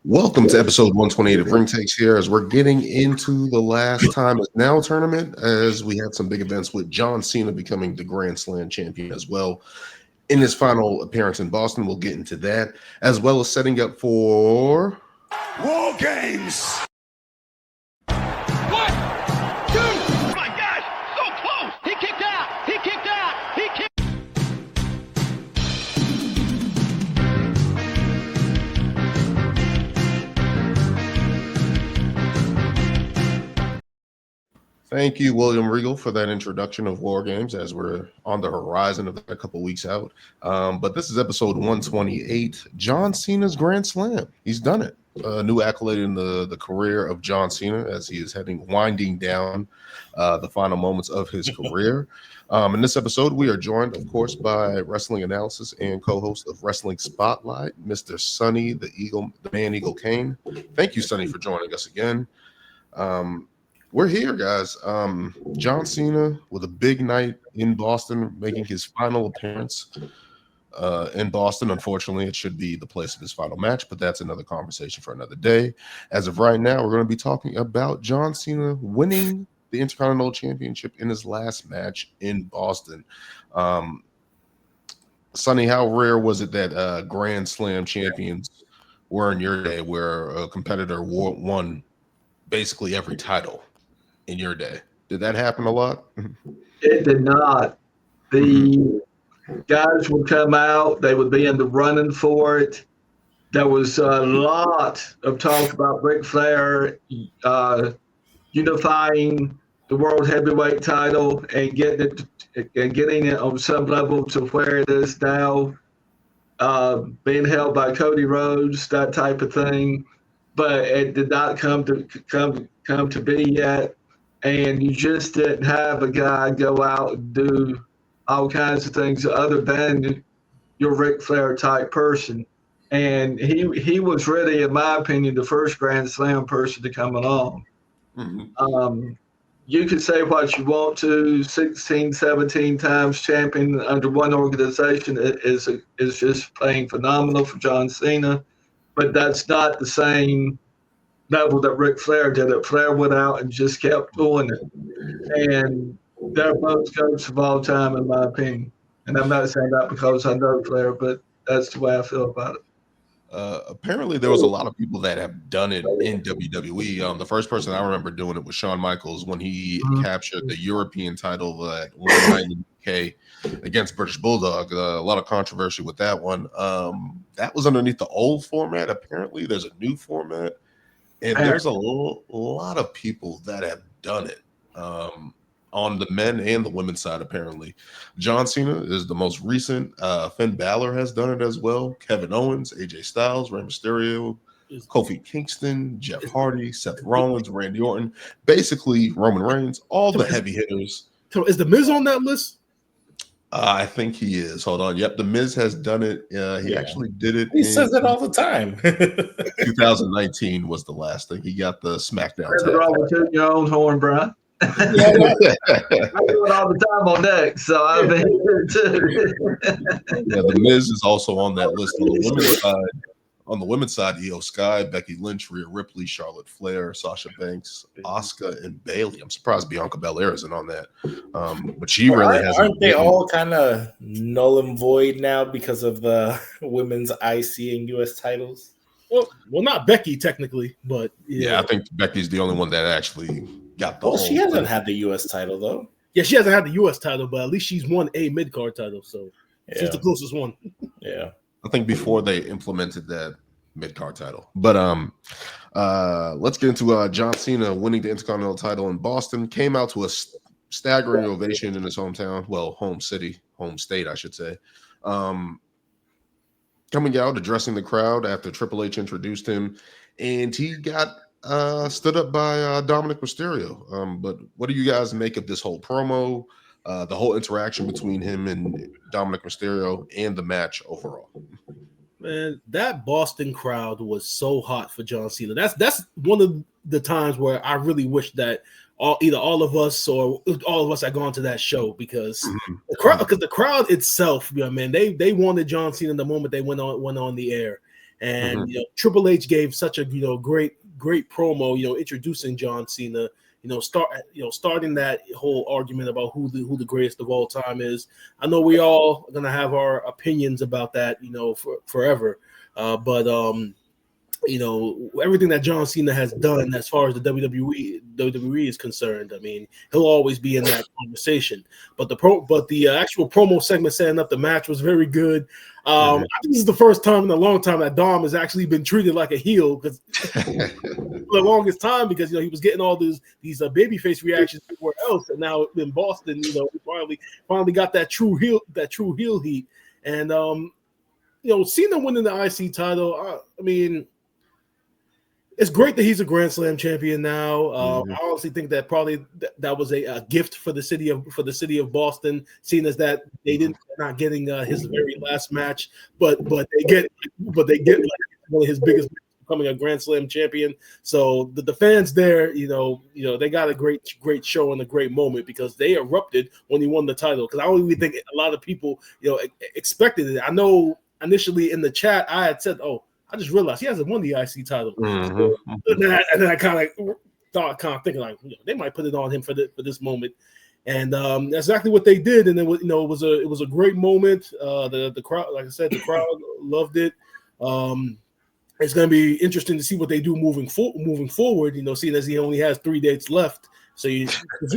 Welcome to episode 128 of Ring Takes here as we're getting into the last time is now tournament as we have some big events with John Cena becoming the Grand Slam champion as well. In his final appearance in Boston, we'll get into that as well as setting up for War Games. One, two, oh my gosh, so close. He kicked out, he kicked out, he kicked. Thank you, William Regal, for that introduction of War Games as we're on the horizon of a couple weeks out. But this is episode 128, John Cena's Grand Slam. He's done it. A new accolade in the career of John Cena as he is winding down the final moments of his career. In this episode, we are joined, of course, by wrestling analysis and co-host of Wrestling Spotlight, Mr. Sonny, the Man Eagle Cain. Thank you, Sonny, for joining us again. We're here, guys. John Cena with a big night in Boston, making his final appearance in Boston. Unfortunately, it should be the place of his final match, but that's another conversation for another day. As of right now, we're going to be talking about John Cena winning the Intercontinental Championship in his last match in Boston. Sonny, how rare was it that Grand Slam champions were in your day where a competitor won basically every title in your day? Did that happen a lot? It did not. The guys would come out, they would be in the running for it. There was a lot of talk about Ric Flair unifying the World Heavyweight title and getting it on some level to where it is now, being held by Cody Rhodes, that type of thing. But it did not come to be yet. And you just didn't have a guy go out and do all kinds of things other than your Ric Flair type person. And he was really, in my opinion, the first Grand Slam person to come along. Mm-hmm. You could say what you want to, 16, 17 times champion under one organization is just playing phenomenal for John Cena. But that's not the same level that Ric Flair did it. Flair went out and just kept doing it. And they're both GOATs of all time, in my opinion. And I'm not saying that because I know Flair, but that's the way I feel about it. Apparently, there was a lot of people that have done it in WWE. The first person I remember doing it was Shawn Michaels when he captured the European title at one night in the UK against British Bulldog. A lot of controversy with that one. That was underneath the old format. Apparently, there's a new format. And there's a lot of people that have done it on the men and the women's side, apparently. John Cena is the most recent. Finn Balor has done it as well. Kevin Owens, AJ Styles, Rey Mysterio, Kofi Kingston, Jeff Hardy, Seth Rollins, Randy Orton, basically Roman Reigns, all the heavy hitters. So is The Miz on that list? I think he is. Hold on. Yep, The Miz has done it. He actually did it. He says it all the time. 2019 was the last thing. He got the SmackDown tag. Wrong with your own horn, Brian. I do it all the time on deck, so I've been here too. Yeah, The Miz is also on that list on the women's side. On the women's side, Io Sky, Becky Lynch, Rhea Ripley, Charlotte Flair, Sasha Banks, Asuka, and Bayley. I'm surprised Bianca Belair isn't on that. But she really hasn't. Aren't they all kind of null and void now because of the women's IC and US titles? Well, not Becky technically, but yeah, I think Becky's the only one that actually got the. Well, she hasn't had the US title though. Yeah, she hasn't had the US title, but at least she's won a mid-card title, so she's the closest one. Yeah. I think before they implemented that mid-card title. But let's get into John Cena winning the Intercontinental title in Boston. Came out to a staggering ovation in his hometown. Well, home state, I should say. Coming out, addressing the crowd after Triple H introduced him. And he got stood up by Dominic Mysterio. But what do you guys make of this whole promo? The whole interaction between him and Dominic Mysterio and the match overall. Man, that Boston crowd was so hot for John Cena. That's one of the times where I really wish that either all of us or all of us had gone to that show because the crowd itself, man, they wanted John Cena the moment they went on the air. And Triple H gave such a great promo, introducing John Cena. Starting that whole argument about who the greatest of all time is. I know we all are gonna have our opinions about that, forever. But everything that John Cena has done as far as the WWE is concerned, I mean, he'll always be in that conversation. But the actual promo segment setting up the match was very good. I think this is the first time in a long time that Dom has actually been treated like a heel, because for the longest time, because he was getting all these babyface reactions everywhere else, and now in Boston, he finally got that true heel heat. And Cena winning the IC title, I mean, it's great that he's a Grand Slam champion now. I honestly think that probably that was a gift for the city of Boston, seeing as that they're not getting his very last match, but they get like one of his biggest matches, becoming a Grand Slam champion. So the fans there, they got a great show and a great moment, because they erupted when he won the title. Because I don't even think a lot of people expected it. I know initially in the chat I had said, "Oh, I just realized he hasn't won the IC title." And then I kind of thinking like, they might put it on him for this moment, and that's exactly what they did. And it was a great moment. The crowd, like I said, the crowd loved it. It's going to be interesting to see what they do moving forward. Seeing as he only has 3 dates left. So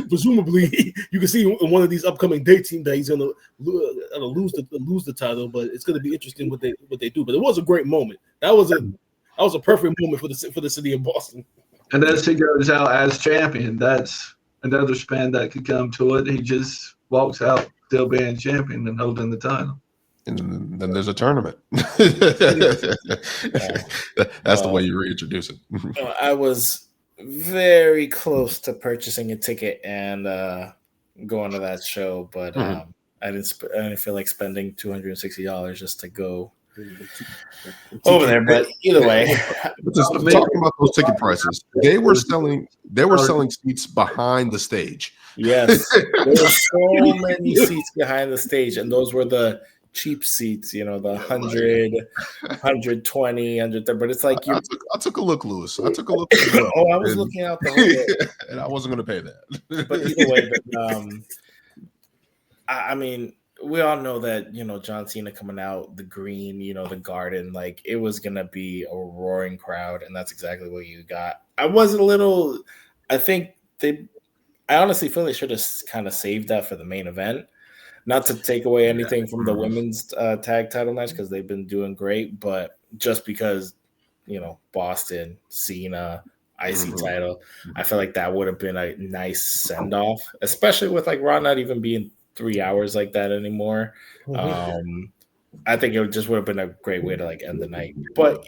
presumably you can see in one of these upcoming dates that he's going to lose the title, but it's going to be interesting what they do. But it was a great moment. That was a perfect moment for the city of Boston. And as he goes out as champion, that's another spin that could come to it. He just walks out still being champion and holding the title. And then there's a tournament. That's the way you reintroduce it. I was very close to purchasing a ticket and going to that show, but I didn't feel like spending $260 just to go over there. But either way, talking about those ticket prices, they were selling seats behind the stage. Yes, there were so many seats behind the stage, and those were the cheap seats, the 100, 120, 130. But it's like I took a look, Lewis. I took a look. I was looking out the whole way. And I wasn't going to pay that. But either way, I mean, we all know that John Cena coming out the green, the garden, like it was gonna be a roaring crowd, and that's exactly what you got. I honestly feel they should have kind of saved that for the main event. Not to take away anything from the women's tag title match, because they've been doing great, but just because, Boston, Cena, IC title, I feel like that would have been a nice send off, especially with like Raw not even being 3 hours like that anymore. I think it just would have been a great way to like end the night. But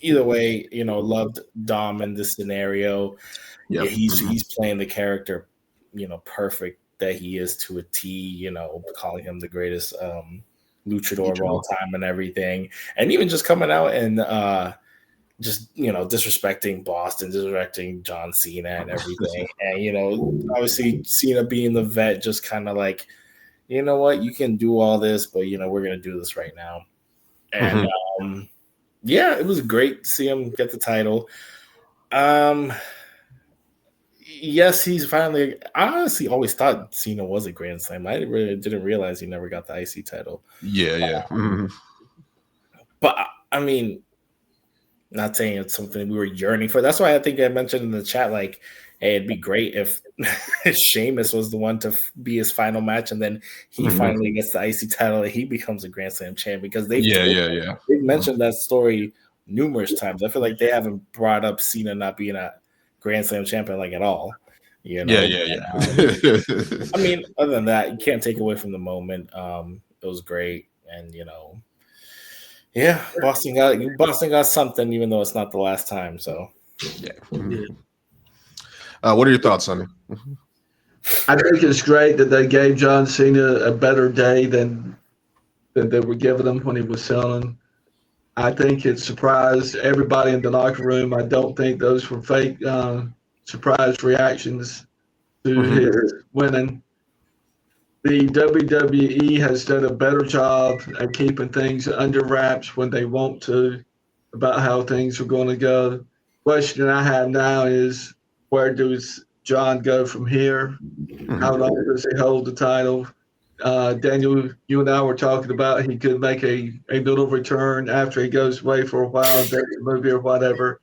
either way, loved Dom in this scenario. Yep. Yeah, he's playing the character, perfect that he is to a T, calling him the greatest luchador of all time and everything. And even just coming out and disrespecting Boston, disrespecting John Cena and everything. And, obviously Cena being the vet, just kind of like, you know what, you can do all this, but, we're going to do this right now. And, it was great to see him get the title. Yes, he's finally. I honestly always thought Cena was a Grand Slam. I really didn't realize he never got the IC title. Yeah. But I mean, not saying it's something we were yearning for. That's why I think I mentioned in the chat, like, hey, it'd be great if Sheamus was the one to be his final match, and then he finally gets the IC title and he becomes a Grand Slam champ, because they've mentioned that story numerous times. I feel like they haven't brought up Cena not being a Grand Slam champion like at all. Yeah. I mean, other than that, you can't take away from the moment. It was great, and Boston got something, even though it's not the last time. So what are your thoughts, Sonny? I think it's great that they gave John Cena a better day than they were giving him when he was selling. I think it surprised everybody in the locker room. I don't think those were fake surprise reactions to his winning. The WWE has done a better job at keeping things under wraps when they want to. about how things were going to go. Question I have now is, where does John go from here? How long does he hold the title? Daniel, you and I were talking about he could make a little return after he goes away for a while, does a movie or whatever.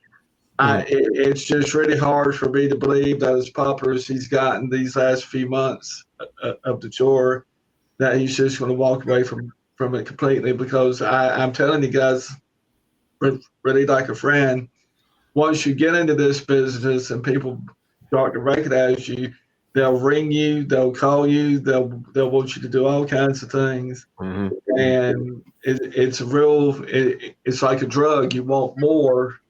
It's just really hard for me to believe that as popular as he's gotten these last few months of the tour, that he's just going to walk away from it completely. Because I'm telling you guys, really like a friend, once you get into this business and people start to recognize you, they'll ring you, they'll call you, they'll want you to do all kinds of things, and it's like a drug. You want more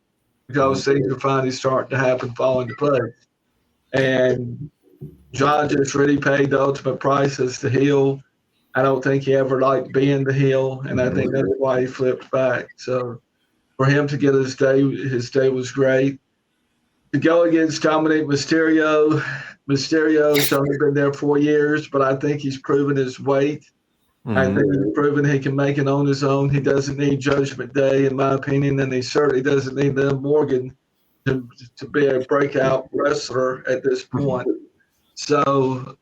because things are finally starting to happen, fall into place. And John just really paid the ultimate price as the heel. I don't think he ever liked being the heel, and I think that's why he flipped back. So for him to get his day was great. To go against Dominic Mysterio's only been there 4 years, but I think he's proven his weight. I think he's proven he can make it on his own. He doesn't need Judgment Day, in my opinion, and he certainly doesn't need Liv Morgan to be a breakout wrestler at this point. So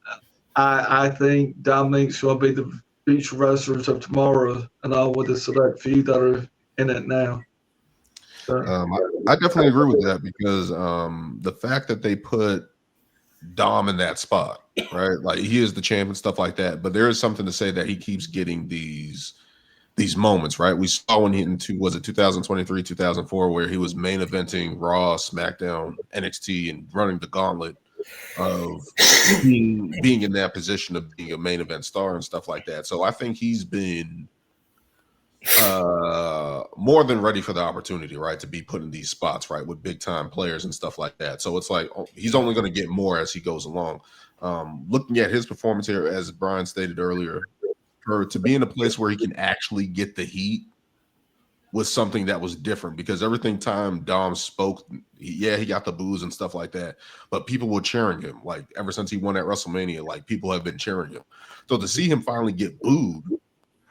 I think Dominic's going to be the future wrestlers of tomorrow, and all with the select few that are in it now. I definitely agree with that, because the fact that they put Dom in that spot, right? Like, he is the champ and stuff like that, but there is something to say that he keeps getting these moments, right? We saw when he into, was it 2023, 2004, where he was main eventing Raw, SmackDown, NXT, and running the gauntlet of being in that position of being a main event star and stuff like that. So I think he's been more than ready for the opportunity, right, to be put in these spots, right, with big time players and stuff like that. So it's like he's only going to get more as he goes along. Looking at his performance here, as Brian stated earlier, to be in a place where he can actually get the heat was something that was different, because everything time Dom spoke, he got the boos and stuff like that, but people were cheering him. Like, ever since he won at WrestleMania, like, people have been cheering him. So to see him finally get booed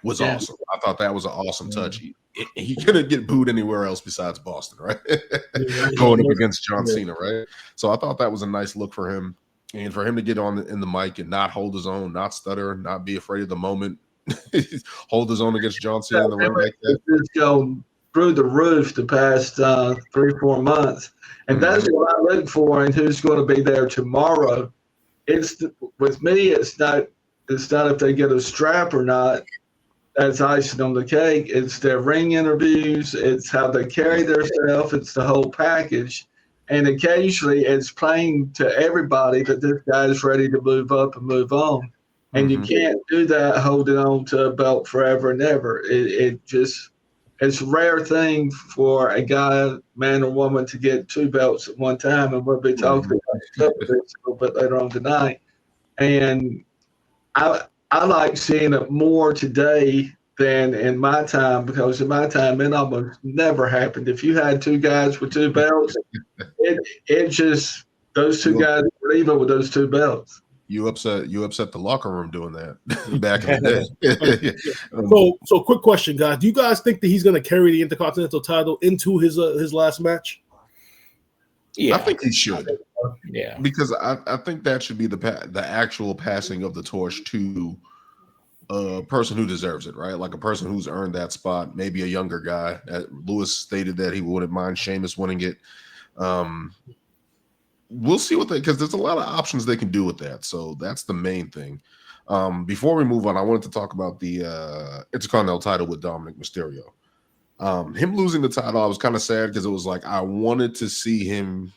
was awesome. I thought that was an awesome touch. He couldn't get booed anywhere else besides Boston, right? Going up against John Cena, right? So I thought that was a nice look for him, and for him to get on in the mic and not hold his own, not stutter, not be afraid of the moment, hold his own against John Cena in the ring like that. It's going through the roof the past 3-4 months, and that's what I look for. And who's going to be there tomorrow? With me, it's not if they get a strap or not. That's icing on the cake. It's their ring interviews. It's how they carry themselves. It's the whole package. And occasionally it's plain to everybody that this guy is ready to move up and move on. And you can't do that holding on to a belt forever and ever. It's a rare thing for a guy, man or woman, to get 2 belts at one time. And we'll be talking about this a little bit later on tonight. And I like seeing it more today than in my time, because in my time it almost never happened. If you had 2 guys with 2 belts, it just, those 2 guys were even with those 2 belts. You upset the locker room doing that back in the day. So quick question, guys. Do you guys think that he's going to carry the Intercontinental title into his last match? Yeah, I think he should. Yeah, because I think that should be the actual passing of the torch to a person who deserves it, right? Like a person who's earned that spot, maybe a younger guy. Lewis stated that he wouldn't mind Sheamus winning it. We'll see because there's a lot of options they can do with that. So that's the main thing. Before we move on, I wanted to talk about the Intercontinental title with Dominic Mysterio. Him losing the title, I was kind of sad, because it was like I wanted to see him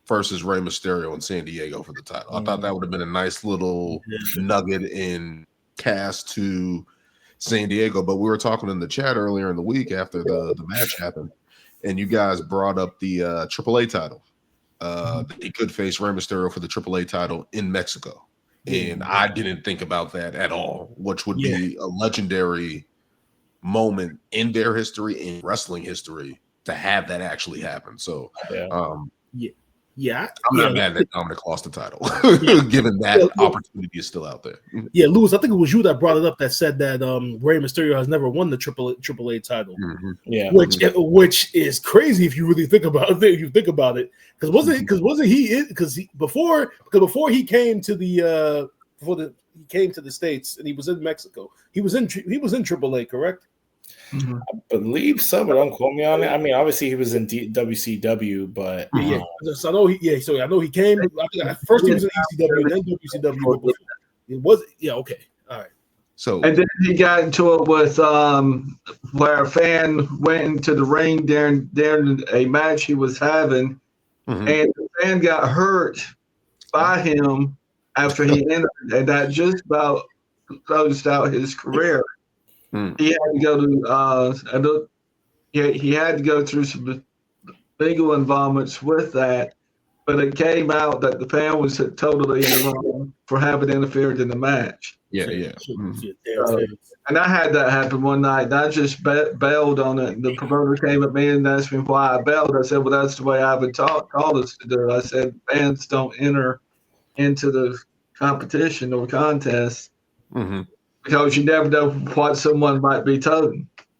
versus Rey Mysterio in San Diego for the title. I thought that would have been a nice little nugget in cast to San Diego. But we were talking in the chat earlier in the week after the match happened, and you guys brought up the AAA title. He could face Rey Mysterio for the AAA title in Mexico. And I didn't think about that at all, which would be a legendary moment in their history, in wrestling history, to have that actually happen. So Yeah, I'm yeah, not mad that Dominic lost the title, Yeah. given that Yeah, yeah. opportunity is still out there. yeah, Lewis. I think it was you that brought it up that said that Rey Mysterio has never won the AAA title, Yeah. which is crazy if you really think about it. If you think about it, because wasn't he before he came to the he came to the States and he was in Mexico. He was in AAA, correct? Mhm. I believe so, but don't quote me on it. I mean, obviously he was in WCW, but Yeah. So I know So I know he came. I think at first he was in ECW and then WCW. But before, it was okay. All right. So And then he got into it with where a fan went into the ring during a match he was having, mhm. and the fan got hurt by him after he entered, and that just about closed out his career. Mm. He had to go to he had to go through some legal involvements with that, but it came out that the fan was totally in the wrong for having interfered in the match. Yeah. Mhm. And I had that happen one night, and I just bailed on it. The promoter came at me and asked me why I bailed. I said, well, that's the way I've been taught us to do it. I said, fans don't enter into the competition or contest Mhm. because you never know what someone might be told.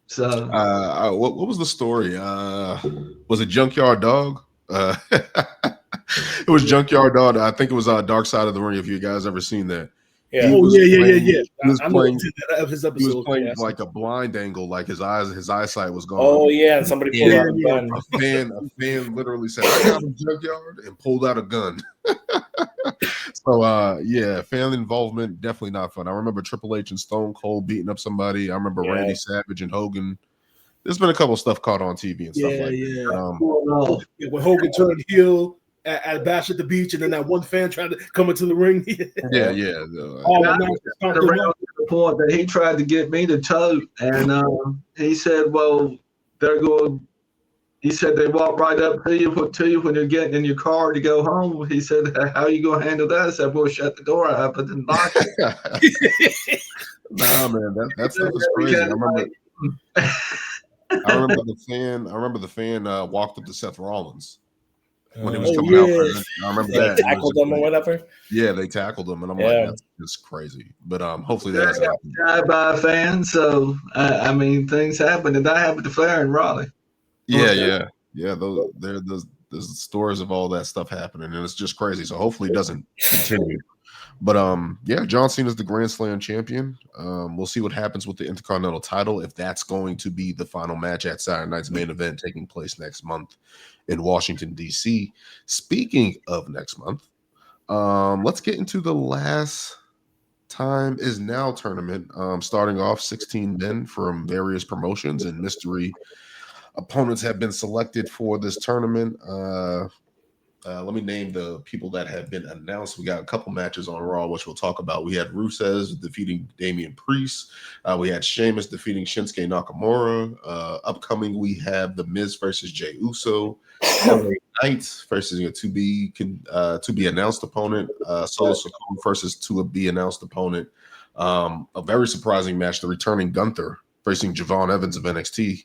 So What was the story? Was it Junkyard Dog? It was Junkyard Dog. I think it was Dark Side of the Ring. If you guys ever seen that, yeah. He was playing- He was I know playing his he was episode. playing like a blind angle, like his eyesight was gone. Oh yeah, and somebody pulled out a gun. A fan literally said, "I got him, Junkyard," and pulled out a gun. So yeah, fan involvement definitely not fun. I remember Triple H and Stone Cold beating up somebody. I remember Randy Savage and Hogan. There's been a couple stuff caught on TV and stuff like that. When Hogan turned heel at Bash at the Beach, and then that one fan tried to come into the ring. Yeah. Around to the point that he tried to get me to tote, and he said, "Well, they're going." He said they walk right up to you when you're getting in your car to go home. He said, "How are you going to handle that?" I said, "We'll shut the door up and then lock it." Nah, man, that stuff is crazy. I remember the fan walked up to Seth Rollins when he was coming out. I remember that. Tackled them or whatever. Yeah, they tackled him, and I'm like, that's just crazy. But hopefully that doesn't happen. Died by a fan, so I mean, things happen, and that happened to Flair and Raleigh. Yeah. There's stories of all that stuff happening, and it's just crazy. So hopefully it doesn't continue. But yeah, John Cena is the Grand Slam champion. We'll see what happens with the Intercontinental title, if that's going to be the final match at Saturday night's main event taking place next month in Washington, D.C. Speaking of next month, let's get into the last time is now tournament. Starting off 16 men from various promotions and mystery opponents have been selected for this tournament. Let me name the people that have been announced. We got a couple matches on Raw, which we'll talk about. We had Rusev defeating Damian Priest. We had Sheamus defeating Shinsuke Nakamura. Upcoming, we have The Miz versus Jey Uso. LA Knight versus to be announced opponent. Solo Sikoa versus to be announced opponent. A very surprising match: the returning Gunther facing Javon Evans of NXT.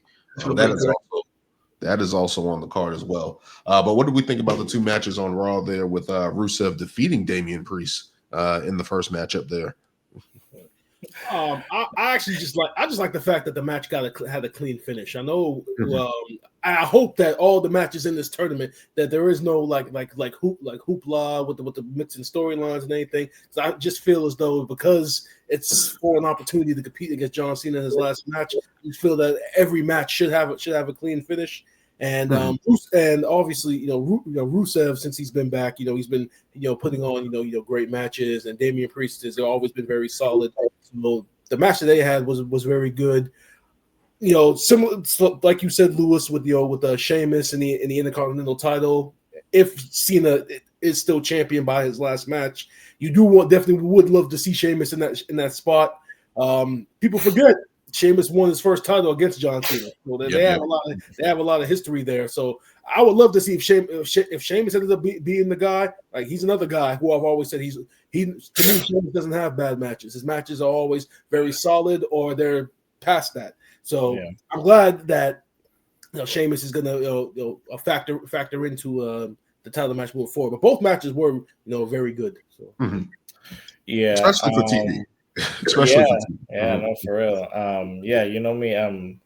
That is also on the card as well. But what did we think about the two matches on Raw there with Rusev defeating Damian Priest in the first matchup there? I actually just like the fact that the match had a clean finish. I know. I hope that all the matches in this tournament that there is no hoopla with the mixing storylines and anything. So I just feel as though because it's for an opportunity to compete against John Cena in his last match, I feel that every match should have a clean finish. And and obviously, Rusev, since he's been back, he's been putting on great matches, and Damian Priest has always been very solid. So the match that they had was very good. Similar like you said, Lewis, with Sheamus and the Intercontinental title. If Cena is still champion by his last match, you definitely would love to see Sheamus in that spot. People forget Sheamus won his first title against John Cena. So they have a lot of history there. So I would love to see if Sheamus ended up being the guy. Like, he's another guy who I've always said to me, Sheamus doesn't have bad matches. His matches are always very solid, or they're past that. So I'm glad that Sheamus is gonna factor into the title match moving forward. But both matches were very good. So yeah, especially for TV. Especially for TV. No, for real. Yeah, you know me. I'm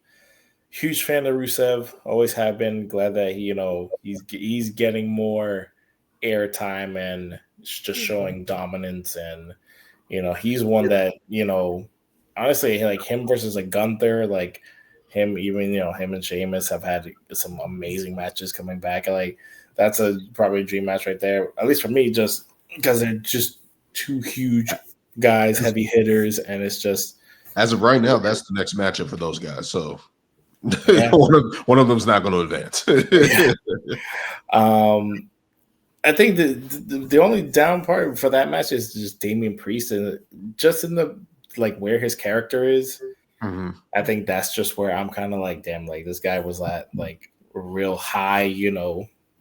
huge fan of Rusev. Always have been. Glad that he's getting more airtime and just showing dominance, and he's one that honestly, like him versus a Gunther, like him, even him and Sheamus have had some amazing matches coming back. Like that's probably a dream match right there, at least for me, just because they're just two huge guys, heavy hitters, and it's just as of right now, that's the next matchup for those guys. So yeah. one of them's not going to advance. I think the only down part for that match is just Damian Priest, and just in the like where his character is. I think that's just where I'm kind of like, damn, like this guy was at like real high,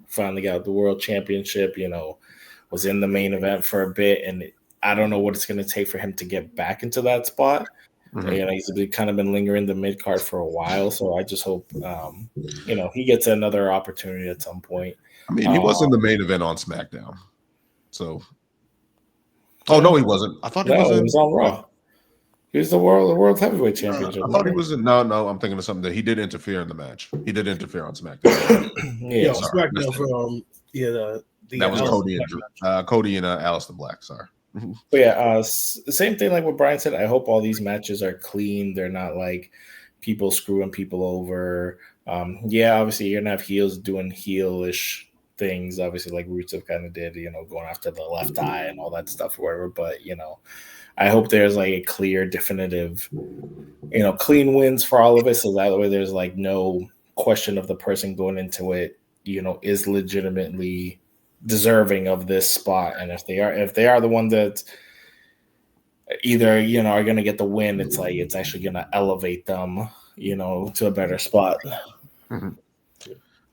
finally got the world championship, was in the main event for a bit, and I don't know what it's going to take for him to get back into that spot. He's kind of been lingering the mid card for a while, so I just hope he gets another opportunity at some point. I mean, he was in the main event on SmackDown, so. Oh no, he wasn't. I thought he was on Raw. He was the world heavyweight championship. I thought he was in. No, I'm thinking of something that he did interfere in the match. He did interfere on SmackDown. SmackDown from that was Cody and Aleister Black. Sorry. But yeah, same thing like what Brian said. I hope all these matches are clean. They're not like people screwing people over. Obviously you're gonna have heels doing heelish things. Obviously, like Rusev kind of did, going after the left eye and all that stuff, or whatever. But I hope there's like a clear, definitive, clean wins for all of it, so that way there's like no question of the person going into it, is legitimately deserving of this spot. And if they are the one that either are going to get the win, it's like it's actually going to elevate them, to a better spot.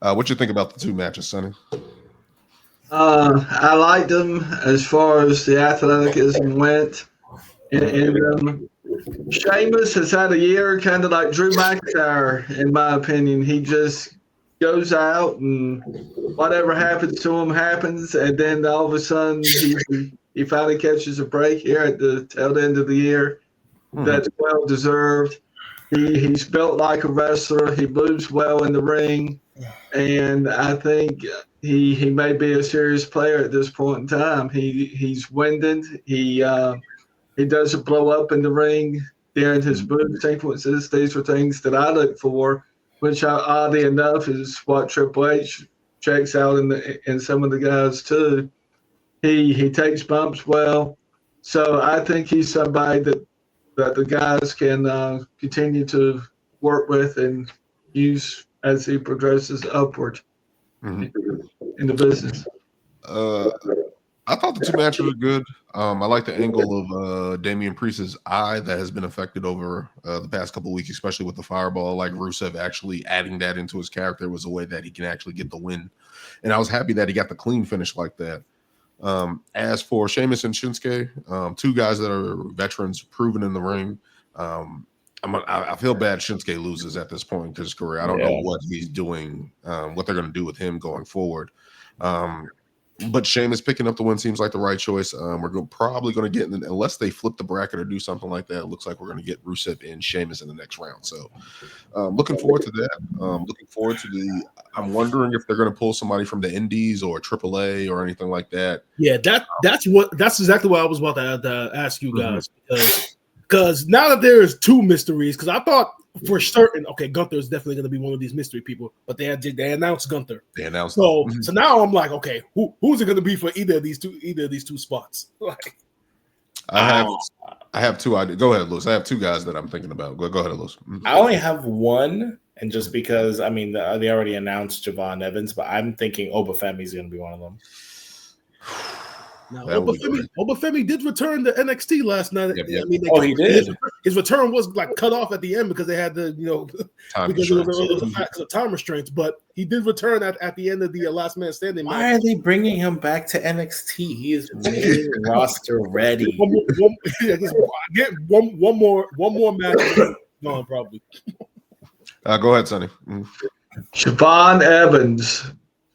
What you think about the two matches, Sonny? I liked them as far as the athleticism went. And Sheamus has had a year kind of like Drew McIntyre, in my opinion. He just goes out and whatever happens to him happens, and then all of a sudden he finally catches a break here at the tail end of the year. That's well deserved. He's built like a wrestler. He moves well in the ring, and I think he may be a serious player at this point in time. He's winded. He doesn't blow up in the ring during his move sequences. These are things that I look for, which oddly enough is what Triple H checks out in some of the guys too. He takes bumps well, so I think he's somebody that the guys can continue to work with and use as he progresses upward in the business. I thought the two matches were good. I like the angle of Damian Priest's eye that has been affected over the past couple of weeks, especially with the fireball. Like Rusev actually adding that into his character was a way that he can actually get the win. And I was happy that he got the clean finish like that. As for Sheamus and Shinsuke, two guys that are veterans, proven in the ring. I feel bad Shinsuke loses at this point in his career. I don't know what he's doing, what they're going to do with him going forward. But Sheamus picking up the win seems like the right choice. We're probably going to get, unless they flip the bracket or do something like that, it looks like we're going to get Rusev and Sheamus in the next round. So looking forward to that. Looking forward to I'm wondering if they're going to pull somebody from the Indies or AAA or anything like that. Yeah, that's exactly what I was about to ask you guys. Because now that there's two mysteries, because I thought for certain, okay, Gunther is definitely going to be one of these mystery people, but they announced Gunther. They announced. So now I'm like, okay, who's it going to be for either of these two spots? Like, I have two ideas. Go ahead, Lewis. I have two guys that I'm thinking about. Go ahead, Lewis. I only have one, and just because they already announced Javon Evans, but I'm thinking Obafemi is going to be one of them. Now, Obafemi did return to NXT last night. Yep. He did. His return was like cut off at the end because they had the because it was a time restraints. But he did return at the end of the last man standing. Why are they bringing him back to NXT? He is main roster ready. One more match. No, probably. Go ahead, Sonny. Javon Evans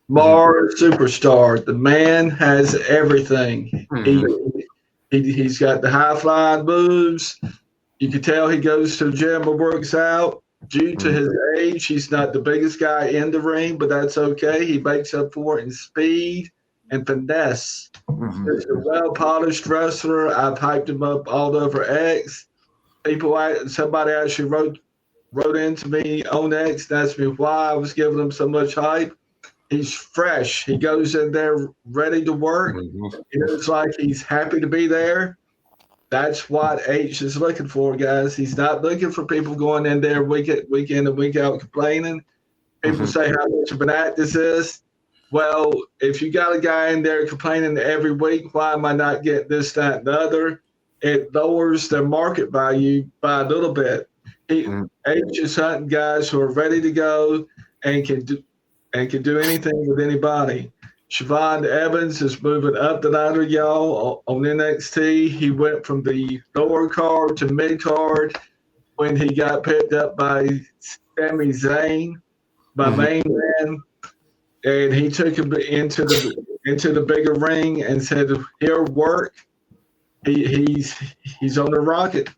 Mars superstar. The man has everything. Mhm. He's got the high flying moves. You can tell he goes to the gym and works out. Due to his age, he's not the biggest guy in the ring, but that's okay. He makes up for it in speed and finesse. Mhm. He's a well polished wrestler. I've hyped him up all over X. Somebody actually wrote into me on X and asked me why I was giving him so much hype. He's fresh. He goes in there ready to work. Mhm. He looks like he's happy to be there. That's what H is looking for, guys. He's not looking for people going in there week in and week out complaining. People Mhm. say how much of an act this is. Well, if you got a guy in there complaining every week, why am I not getting this, that, and the other? It lowers their market value by a little bit. Mhm. H is hunting guys who are ready to go and can do anything with anybody. Siobhan Evans is moving up the ladder, y'all, on NXT. He went from the lower card to mid card when he got picked up by Sami Zayn, my Mhm. main man, and he took him into the bigger ring and said, "Here, work." He's on the rocket.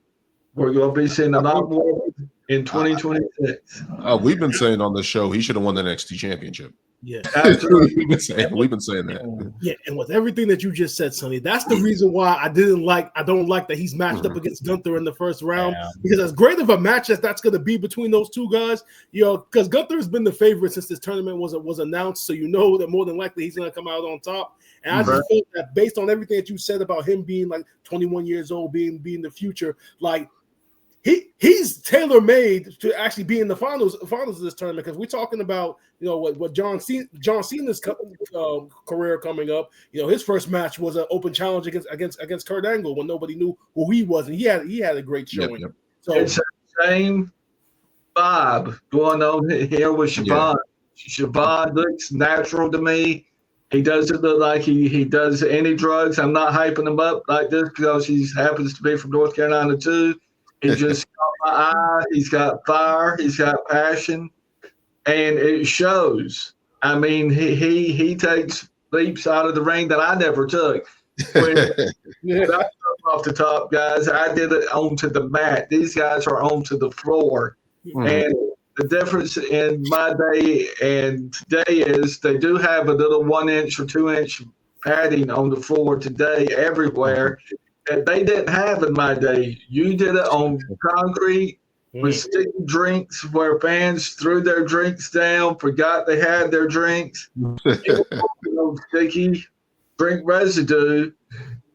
We're going to be seeing a lot more in 2026. We've been saying on the show he should have won the NXT championship. Yeah. Absolutely. we've been saying that. Yeah, and with everything that you just said, Sonny, that's the reason why I don't like that he's matched up against Gunther in the first round. Yeah. Because as great of a match as that's going to be between those two guys, because Gunther's been the favorite since this tournament was announced, so you know that more than likely he's going to come out on top. And I just feel that based on everything that you said about him being like 21 years old, being the future, like he's tailor made to actually be in the finals of this tournament, because we're talking about what John Cena's career coming up. His first match was an open challenge against Kurt Angle when nobody knew who he was, and he had a great showing. Yep. So it's the same vibe going on here with Siobhan. Siobhan looks natural to me. He doesn't look like he does any drugs. I'm not hyping him up like this because he happens to be from North Carolina too. He just caught my eye. He's got fire. He's got passion, and it shows. I mean, he takes leaps out of the ring that I never took. When I off the top, guys, I did it onto the mat. These guys are onto the floor, and the difference in my day and today is they do have a little 1 inch or 2 inch padding on the floor today everywhere. That they didn't have in my day. You did it on concrete with sticky drinks where fans threw their drinks down, forgot they had their drinks. Sticky drink residue,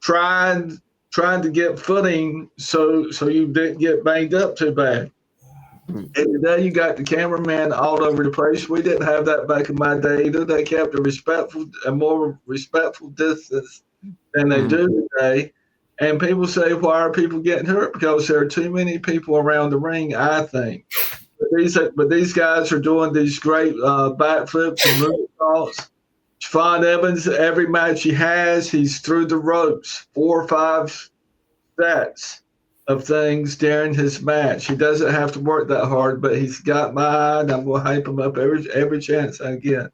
trying to get footing so you didn't get banged up too bad. And today you got the cameraman all over the place. We didn't have that back in my day either. They kept a more respectful distance than they do today. And people say, why are people getting hurt? Because there are too many people around the ring, I think. But these guys are doing these great backflips and moonsaults. Siobhan Evans, every match he has, he's through the ropes, 4 or 5 sets of things during his match. He doesn't have to work that hard, but he's got my eye, and I'm going to hype him up every chance I get.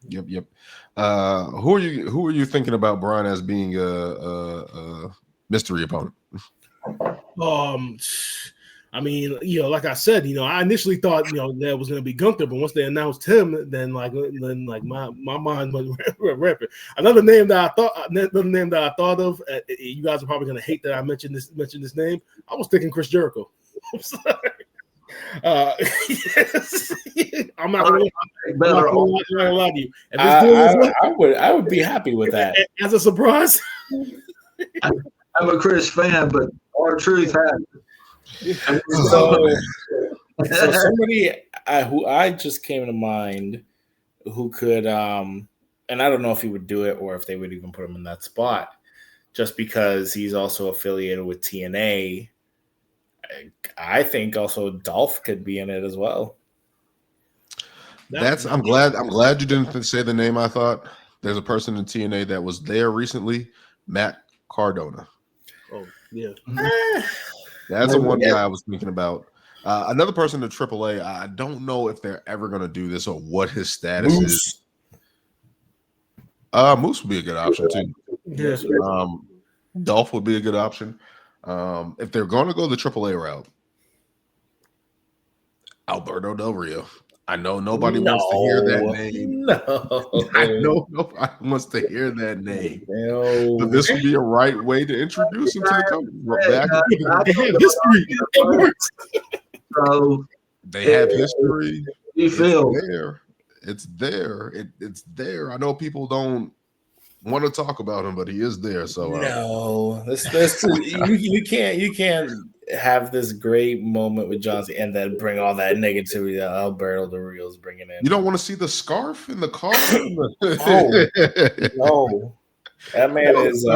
Yep. Who are you thinking about, Brian, as being a mystery opponent? I mean, like I said, I initially thought, that was going to be Gunther, but once they announced him, then my mind went rapid. Another name that I thought of, you guys are probably going to hate that I mentioned this name. I was thinking Chris Jericho. I'm sorry. Yes. I'm not going to lie to you. I would be happy with that as a surprise. I'm a Chris fan, but our truth has. So somebody who I just came to mind who could, and I don't know if he would do it or if they would even put him in that spot, just because he's also affiliated with TNA. I think also Dolph could be in it as well. I'm glad you didn't say the name I thought. There's a person in TNA that was there recently, Matt Cardona. Oh, yeah. That's the one guy I was thinking about. Another person in AAA, I don't know if they're ever going to do this or what his status is. Moose would be a good option too. Yeah. Dolph would be a good option. If they're going to go the AAA route, Alberto Del Rio. I know nobody wants to hear that name. No. I know nobody wants to hear that name. No. But this would be a right way to introduce him to the company. Back, They have history. It works. So they have history. you feel It's there. It's there. I know people don't want to talk about him, but he is there. So no, you can't have this great moment with John Cena and then bring all that negativity that Alberto Del Rio is bringing in. you don't want to see the scarf in the car? No, that man is.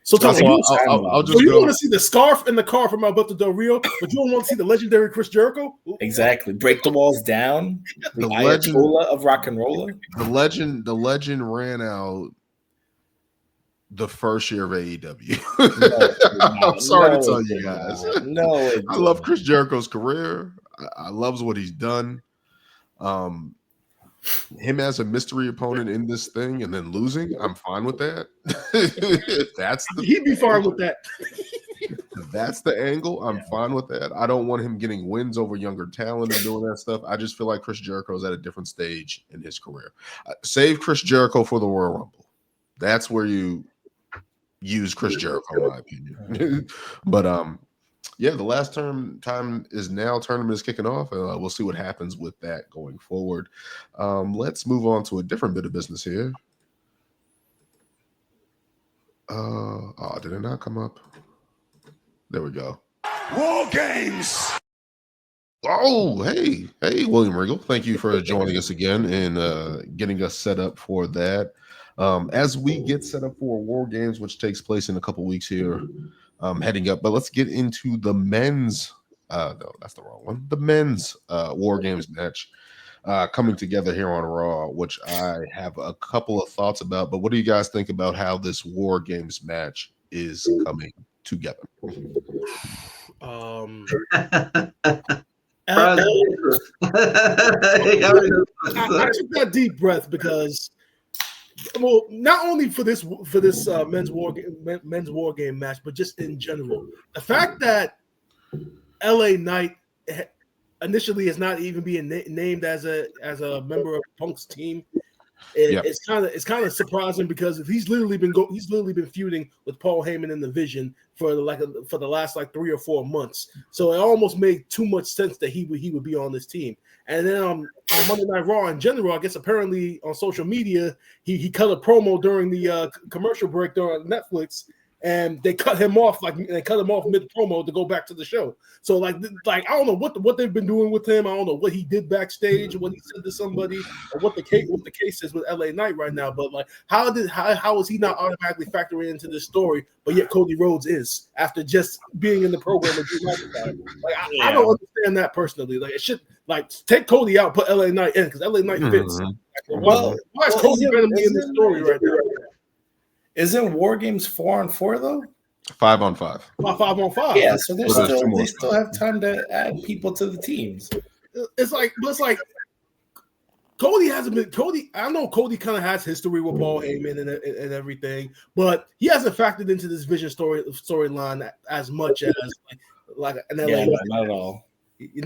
So Tom, I'll just so you go. want to see the scarf in the car from Alberto Del Rio, but you don't want to see the legendary Chris Jericho? Exactly. Break the walls down. The legend Ayatollah of rock and roller. The legend ran out the first year of AEW. I'm sorry to tell you guys. No, I love Chris Jericho's career. I love what he's done. Him as a mystery opponent in this thing and then losing, I'm fine with that. He'd be fine with that. That's the angle. I'm fine with that. I don't want him getting wins over younger talent and doing that stuff. I just feel like Chris Jericho's at a different stage in his career. Save Chris Jericho for the Royal Rumble. That's where you use Chris Jericho, in my opinion. But yeah, the last time is now. Tournament is kicking off. We'll see what happens with that going forward. Let's move on to a different bit of business here. Did it not come up? There we go. War Games. Oh, hey, William Regal. Thank you for joining us again and getting us set up for that. As we get set up for War Games, which takes place in a couple weeks here, heading up. But let's get into the men's. No, that's the wrong one. The men's War Games match coming together here on Raw, which I have a couple of thoughts about. But what do you guys think about how this War Games match is coming together? I took that deep breath because, well, not only for this men's war game match, but just in general, the fact that LA Knight initially is not even being named as a member of Punk's team. It's kind of surprising because he's literally been feuding with Paul Heyman in the Vision for the last 3 or 4 months. So it almost made too much sense that he would be on this team. And then on Monday Night Raw in general, I guess apparently on social media he cut a promo during the commercial break during Netflix. And they cut him off mid promo to go back to the show. So I don't know what they've been doing with him. I don't know what he did backstage, what he said to somebody, or what the case is with LA Knight right now. But how is he not automatically factoring into this story? But yet Cody Rhodes is after just being in the program with Drew McIntyre. I don't understand that personally. It should take Cody out, put LA Knight in because LA Knight fits. Why is Cody better than me in this story right now? Isn't War Games 4-on-4 though? 5-on-5. 5-on-5. Yeah, so they still have time to add people to the teams. It's like Cody hasn't been Cody. I know Cody kind of has history with Paul Heyman and everything, but he hasn't factored into this Vision storyline as much as like an LA. Yeah, not at all.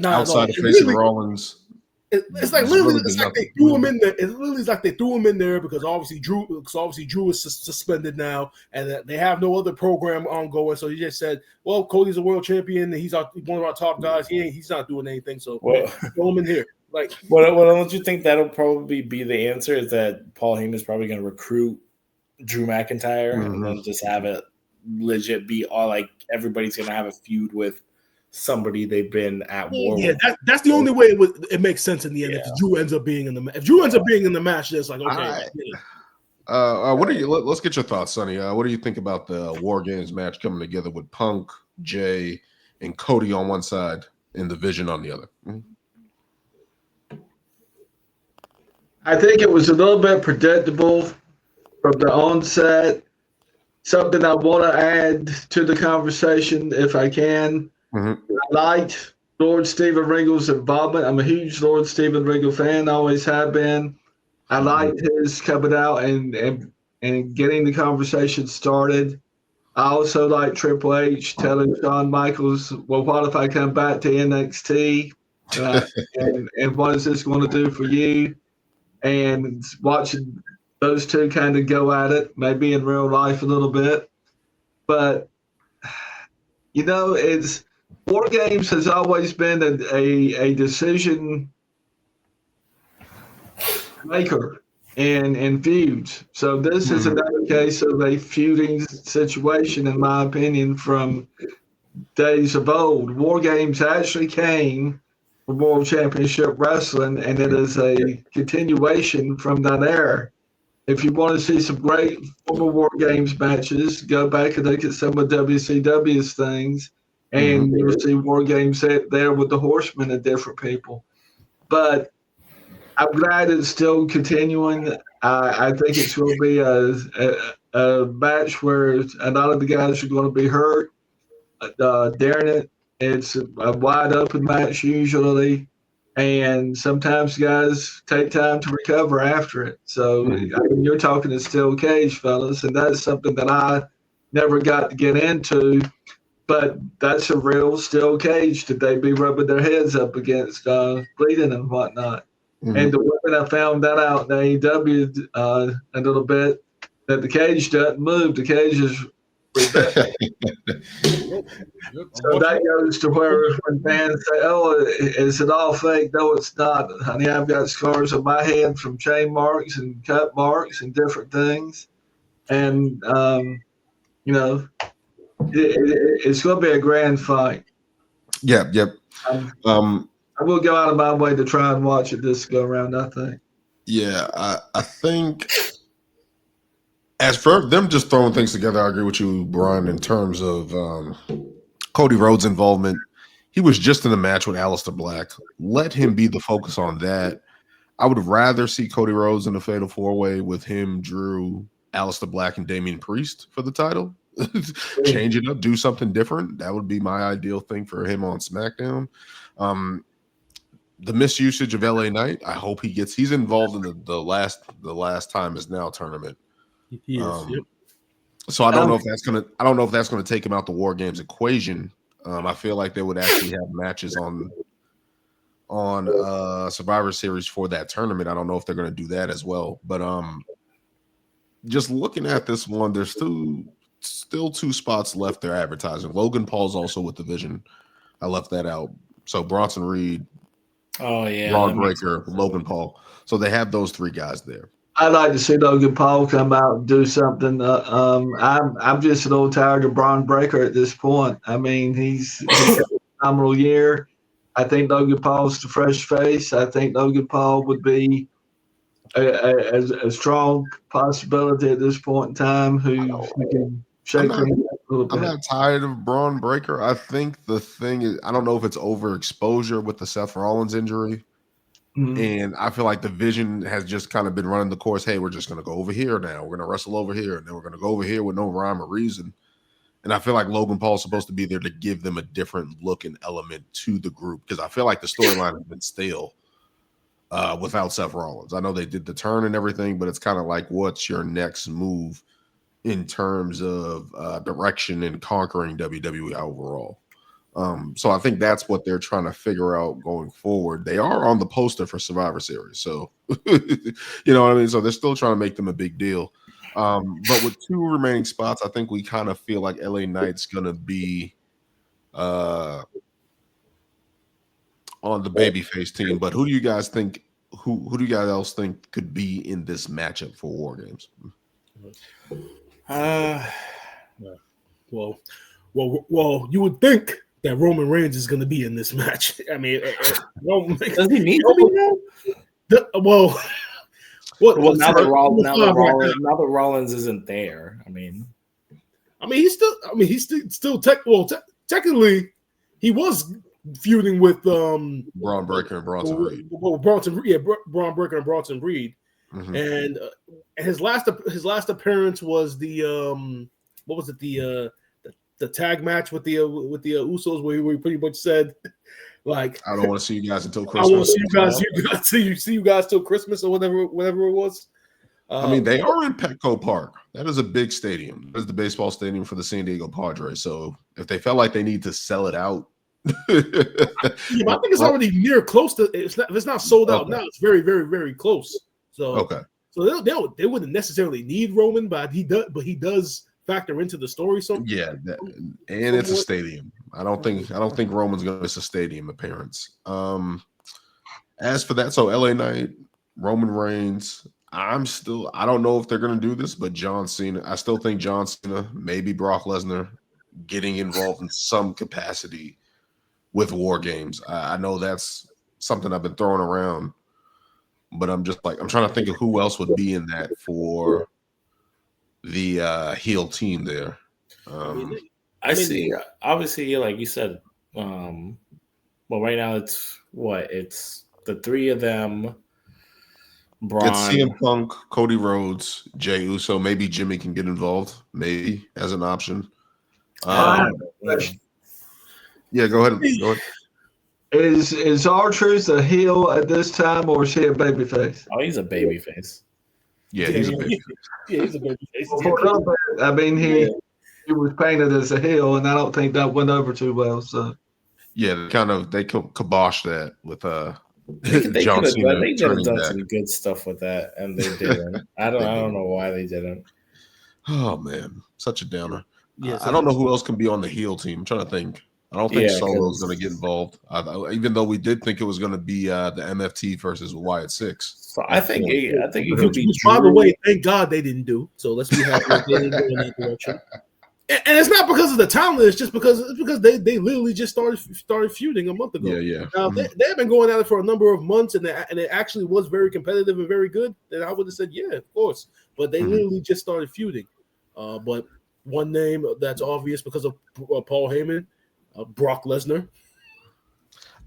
Outside of facing Rollins. It's like literally, it's like they threw him in there. It's literally like they threw him in there because obviously Drew is suspended now, and they have no other program ongoing. So he just said, "Well, Cody's a world champion, and he's one of our top guys. He's not doing anything. So throw him in here." What don't you think that'll probably be the answer? Is that Paul Heyman's probably going to recruit Drew McIntyre and then just have it legit be all everybody's going to have a feud with somebody they've been at war with. That's the only way it makes sense in the end. If Drew ends up being in the match, it's like okay. What do you? Let's get your thoughts, Sonny. What do you think about the War Games match coming together with Punk, Jay, and Cody on one side and the Vision on the other? I think it was a little bit predictable from the onset. Something I want to add to the conversation, if I can. I liked Lord Steven Regal's involvement. I'm a huge Lord Steven Regal fan, always have been. I liked his coming out and and getting the conversation started. I also like Triple H telling Shawn Michaels, well, what if I come back to NXT? And what is this going to do for you? And watching those two kind of go at it, maybe in real life a little bit. But, it's War Games has always been a decision maker in feuds. So this is another case of a feuding situation, in my opinion, from days of old. War Games actually came from World Championship Wrestling, and it is a continuation from that era. If you want to see some great former War Games matches, go back and look at some of WCW's things, and you'll see War Games there with the Horsemen and different people. But I'm glad it's still continuing. I think it's going to be a match where a lot of the guys are going to be hurt during it. It's a wide open match usually, and sometimes guys take time to recover after it. So you're talking a steel cage, fellas, and that's something that I never got to get into. But that's a real steel cage that they be rubbing their heads up against, bleeding and whatnot. And the women, I found that out in AEW a little bit, that the cage doesn't move. The cage is so that goes to where when fans say, "Oh, is it all fake?" No, it's not, honey. I've got scars on my head from chain marks and cut marks and different things, and it's going to be a grand fight. Yep. I will go out of my way to try and watch it this go around, I think. Yeah, I think as for them just throwing things together, I agree with you, Brian, in terms of Cody Rhodes' involvement. He was just in a match with Aleister Black. Let him be the focus on that. I would rather see Cody Rhodes in a fatal four-way with him, Drew, Aleister Black, and Damian Priest for the title. Change it up, do something different. That would be my ideal thing for him on SmackDown. The misusage of LA Knight, I hope he's involved in the last time is now tournament. He is, yep. So I don't know if that's gonna take him out the War Games equation. I feel like they would actually have matches on Survivor Series for that tournament. I don't know if they're gonna do that as well. But just looking at this one, there's still two spots left they're advertising. Logan Paul's also with the Vision. I left that out. So Bronson Reed, Braun Breaker, Logan Paul. So they have those three guys there. I'd like to see Logan Paul come out and do something. I'm just a little tired of Braun Breaker at this point. I mean, he's had a phenomenal year. I think Logan Paul's the fresh face. I think Logan Paul would be a strong possibility at this point in time who can shake things up a little bit. I'm not tired of Braun Breaker. I think the thing is, I don't know if it's overexposure with the Seth Rollins injury. And I feel like the Vision has just kind of been running the course. Hey, we're just going to go over here now. We're going to wrestle over here. And then we're going to go over here with no rhyme or reason. And I feel like Logan Paul's supposed to be there to give them a different look and element to the group. Because I feel like the storyline has been stale without Seth Rollins. I know they did the turn and everything, but it's kind of like, what's your next move in terms of direction and conquering WWE overall? So I think that's what they're trying to figure out going forward. They are on the poster for Survivor Series. So, you know what I mean? So they're still trying to make them a big deal. But with two remaining spots, I think we kind of feel like LA Knight's going to be on the babyface team. But who do you guys think, who do you guys else think could be in this matchup for War Games? Well, you would think that Roman Reigns is going to be in this match. I mean, does he need to be now? Well, now that Rollins isn't there. I mean, he's still technically he was feuding with Braun Breaker and Bronson Reed. Braun Breaker and Bronson Reed. Mm-hmm. And his last appearance was the what was it, the tag match with the Usos, where we pretty much said, like, I don't want to see you guys until Christmas. I want to see you guys till Christmas or whatever it was. I mean, they are in Petco Park. That is a big stadium. That is the baseball stadium for the San Diego Padres. So if they felt like they need to sell it out, yeah, but I think it's already near close to. If it's not sold out now, it's very, very, very close. So so they wouldn't necessarily need Roman, but he does factor into the story. So yeah, and it's a stadium. I don't think Roman's going to miss a stadium appearance. As for that, so LA Knight, Roman Reigns. I don't know if they're going to do this, but John Cena. I still think John Cena, maybe Brock Lesnar, getting involved in some capacity with War Games. I know that's something I've been throwing around, but I'm trying to think of who else would be in that for the heel team there. I see. Obviously, like you said, well, right now it's the three of them. Braun. It's CM Punk, Cody Rhodes, Jey Uso. Maybe Jimmy can get involved, maybe as an option. Yeah, go ahead. Is R-Truth a heel at this time, or is he a babyface? Oh, he's a babyface. Yeah, he's a babyface. Yeah, he's a babyface. I mean, he was painted as a heel, and I don't think that went over too well. So yeah, they kiboshed that with They John Cena. They could have done some good stuff with that, and they didn't. I don't know why they didn't. Oh man, such a downer. Yes, I don't know who else can be on the heel team. I'm trying to think. I don't think Solo's going to get involved, even though we did think it was going to be the MFT versus Wyatt Six. So I think it could be. By the way, thank God they didn't do. So let's be happy they didn't go in that direction. And it's not because of the talent; it's just because they literally just started feuding a month ago. Yeah. Now they have been going at it for a number of months, and it actually was very competitive and very good. Then I would have said, yeah, of course. But they literally just started feuding. But one name that's obvious because of Paul Heyman, Brock Lesnar.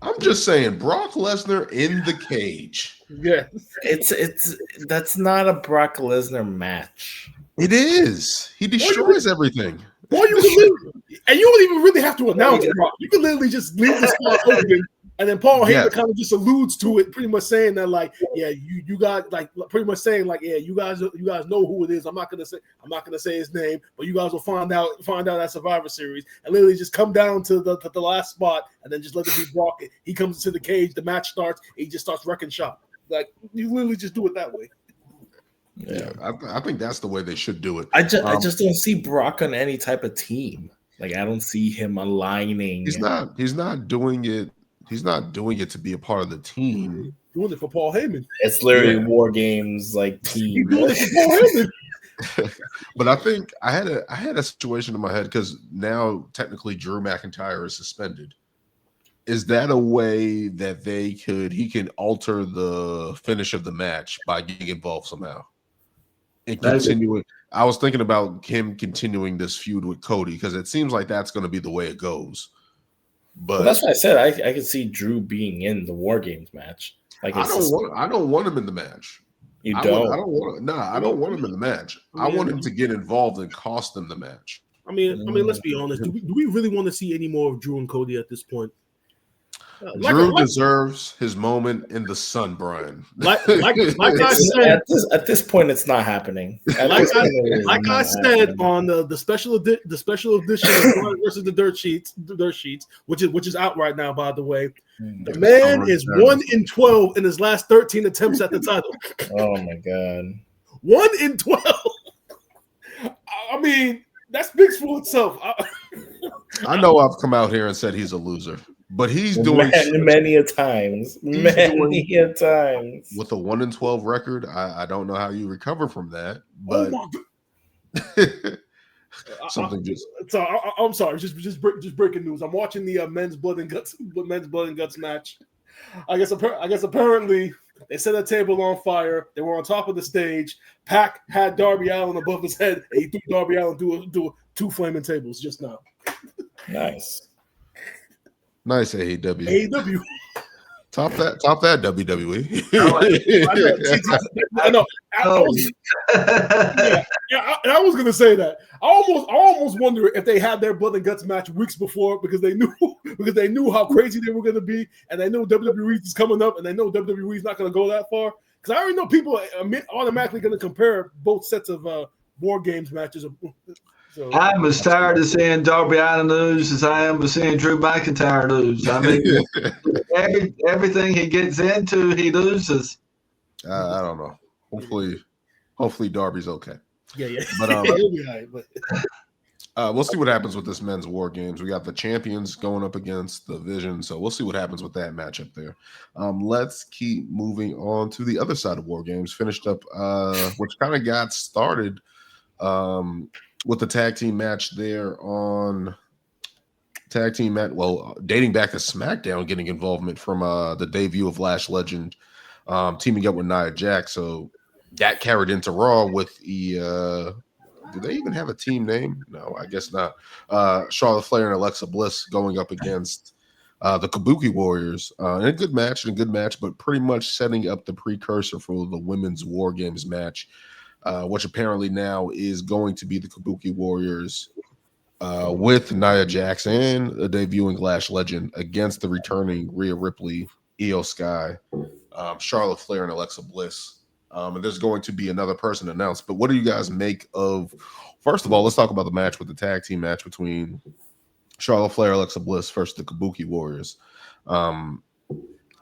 I'm just saying, Brock Lesnar in the cage. Yeah, that's not a Brock Lesnar match. It is. He destroys everything. Boy, you don't even really have to announce Brock. You can literally just leave the spot open, and then Paul Heyman kind of just alludes to it, pretty much saying that, like, yeah, you guys, like, pretty much saying, like, yeah, you guys know who it is. I'm not gonna say his name, but you guys will find out at Survivor Series, and literally just come down to the last spot, and then just let it be Brock. He comes into the cage, the match starts, and he just starts wrecking shop. Like, you literally just do it that way. Yeah, I think that's the way they should do it. I just don't see Brock on any type of team. Like, I don't see him aligning. He's not doing it. He's not doing it to be a part of the team. Doing it for Paul Heyman. It's literally War Games like team. Doing it for Paul Heyman. But I think I had a situation in my head because now technically Drew McIntyre is suspended. Is that a way that he can alter the finish of the match by getting involved somehow? And continuing. I was thinking about him continuing this feud with Cody because it seems like that's going to be the way it goes. But that's what I said. I could see Drew being in the War Games match. Like, I don't want him in the match. You don't? I don't want him in the match. I want him to get involved and cost them the match. I mean, let's be honest. Do we really want to see any more of Drew and Cody at this point? Drew deserves his moment in the sun, Brian. Like I said, at this point, it's not happening. Like I said on the special edition of Brian versus the Dirt Sheets, which is out right now, by the way. The man is 1-12 in his last 13 attempts at the title. Oh my god, 1-12. I mean, that speaks for itself. I know I've come out here and said he's a loser. But he's doing many a times with a 1-12 record. I don't know how you recover from that, but something just. So I'm sorry, just breaking news. I'm watching the men's blood and guts match. I guess apparently they set a table on fire. They were on top of the stage. Pac had Darby Allin above his head, and he threw Darby Allin through two flaming tables just now. Nice AEW. Top that WWE. I know. I was gonna say that. I almost wonder if they had their blood and guts match weeks before because they knew how crazy they were gonna be, and they know WWE is coming up, and they know WWE is not gonna go that far. because I already know people are automatically going to compare both sets of War Games matches. So I'm as tired of seeing Darby Allin lose as I am of seeing Drew McIntyre lose. I mean, everything he gets into, he loses. I don't know. Hopefully Darby's okay. Yeah. But He'll be all right, but we'll see what happens with this men's War Games. We got the champions going up against the Vision, so we'll see what happens with that matchup there. Let's keep moving on to the other side of War Games. Finished up, which kind of got started with the tag team match there on tag team match. Well, dating back to SmackDown, getting involvement from the debut of Lash Legend teaming up with Nia Jax. So that carried into Raw with the. Do they even have a team name? No, I guess not. Charlotte Flair and Alexa Bliss going up against the Kabuki Warriors in a good match, but pretty much setting up the precursor for the women's War Games match, which apparently now is going to be the Kabuki Warriors with Nia Jax and a debuting Lash Legend against the returning Rhea Ripley, Io Sky, Charlotte Flair, and Alexa Bliss. And there's going to be another person announced. But what do you guys make of? First of all, let's talk about the match with the tag team match between Charlotte Flair, Alexa Bliss versus the Kabuki Warriors, and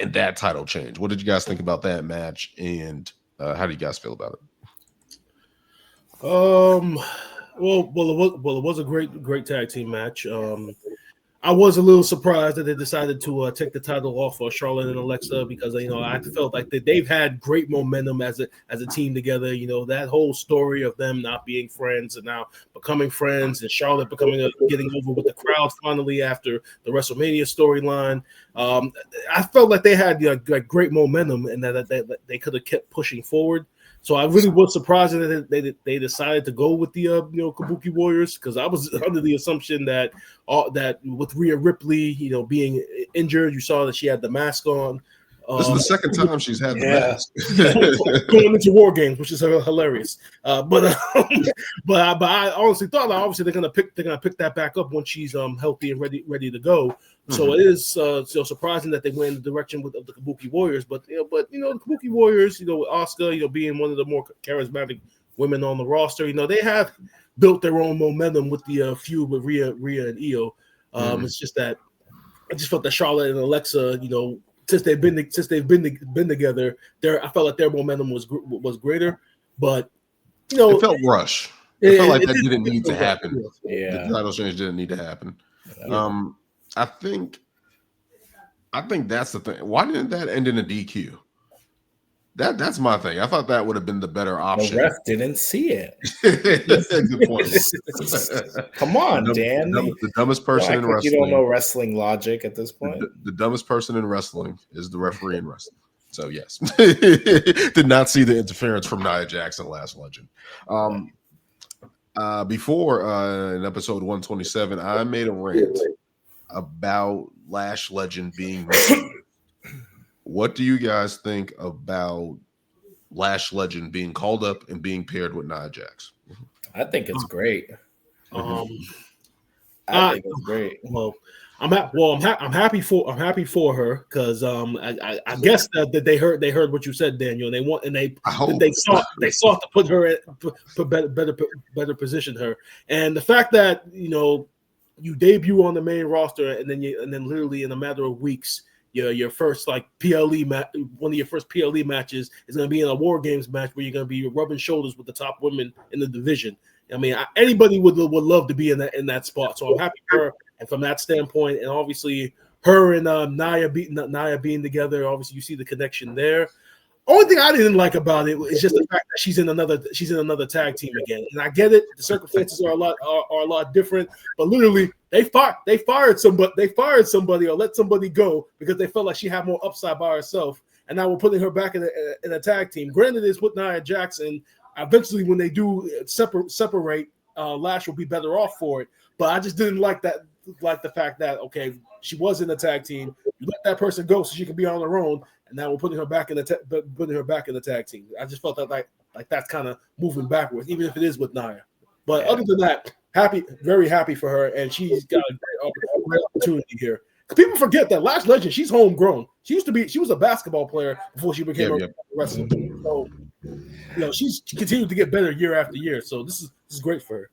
that title change. What did you guys think about that match, and how do you guys feel about it? Well, it was a great tag team match. I was a little surprised that they decided to take the title off of Charlotte and Alexa because I felt like they've had great momentum as a team together. That whole story of them not being friends and now becoming friends, and Charlotte getting over with the crowd finally after the WrestleMania storyline. I felt like they had great momentum and that they could have kept pushing forward. So I really was surprised that they decided to go with the Kabuki Warriors, because I was under the assumption that with Rhea Ripley being injured, you saw that she had the mask on. This is the second time she's had the mask going into War Games, which is hilarious. But I honestly thought obviously they're gonna pick that back up when she's healthy and ready to go. So it is surprising that they went in the direction of the Kabuki Warriors. But the Kabuki Warriors, with Asuka, being one of the more charismatic women on the roster, they have built their own momentum with the feud with Rhea and Io. It's just that I just felt that Charlotte and Alexa, since they've been together, I felt like their momentum was greater, but it felt rushed. It felt like that didn't need to happen. Yeah, the title change didn't need to happen. Yeah. I think that's the thing. Why didn't that end in a DQ? That's my thing. I thought that would have been the better option. The ref didn't see it. Good point. Come on, Dan. The dumbest person in wrestling. You don't know wrestling logic at this point. The dumbest person in wrestling is the referee in wrestling. So yes, did not see the interference from Nia Jax and Lash Legend. Before in episode 127, I made a rant about Lash Legend being missing. What do you guys think about Lash Legend being called up and being paired with Nia Jax? I think it's great. I think it's great. Well, I'm happy for her because I guess that they heard what you said, Daniel. They sought to put her better position her, and the fact that you debut on the main roster and then literally in a matter of weeks. Your first PLE match, one of your first PLE matches is going to be in a War Games match where you're going to be rubbing shoulders with the top women in the division. I mean, anybody would love to be in that spot. So I'm happy for her, and from that standpoint, and obviously her and Nia being together, obviously you see the connection there. Only thing I didn't like about it is just the fact that she's in another tag team again. And I get it; the circumstances are a lot different. But literally, they fired somebody or let somebody go because they felt like she had more upside by herself. And now we're putting her back in a tag team. Granted, it's with Nia Jax, and eventually, when they do separate, Lash will be better off for it. But I just didn't like that. Like the fact that she was in a tag team. You let that person go so she can be on her own. And now we're putting her back in the tag team. I just felt that like that's kind of moving backwards, even if it is with Nia. But other than that, very happy for her, and she's got a great opportunity here. People forget that Lash Legend, she's homegrown. She was a basketball player before she became a wrestler. So, she's continued to get better year after year. So this is great for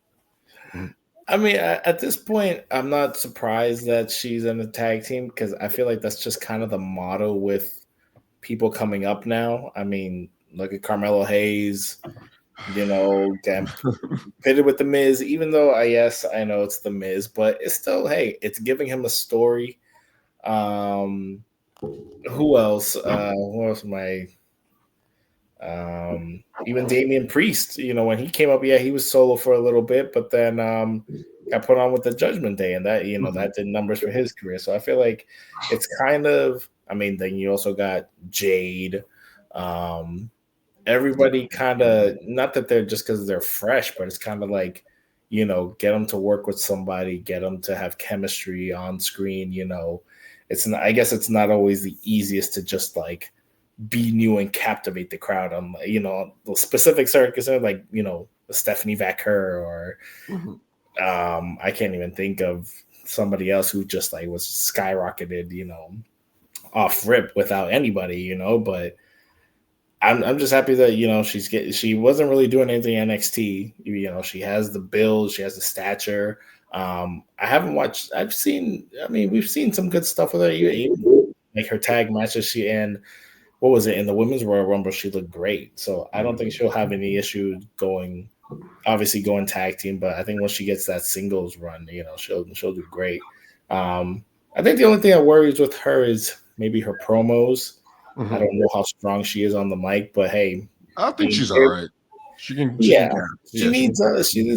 her. I mean, at this point, I'm not surprised that she's in the tag team because I feel like that's just kind of the motto with people coming up now. I mean, look at Carmelo Hayes, getting pitted with the Miz, even though I know it's the Miz, but it's still, hey, it's giving him a story. Who else? Who else am I? Even Damian Priest, when he came up, he was solo for a little bit, but then got put on with the Judgment Day, and that that did numbers for his career. So I feel like it's kind of, I mean, then you also got Jade. Everybody kind of, not that they're just because they're fresh, but it's kind of like, get them to work with somebody, get them to have chemistry on screen. It's not, I guess it's not always the easiest to just like be new and captivate the crowd on, the specific circus, like, Stephanie Vacker or I can't even think of somebody else who just like was skyrocketed, off rip without anybody, but I'm just happy that, she wasn't really doing anything in NXT. She has the build, she has the stature. I haven't watched, we've seen some good stuff with her, even like her tag matches. What was it, in the Women's Royal Rumble, she looked great. So I don't think she'll have any issue going tag team, but I think once she gets that singles run, she'll do great. I think the only thing that worries with her is maybe her promos. I don't know how strong she is on the mic, but hey, I think she's all right. She can. She needs.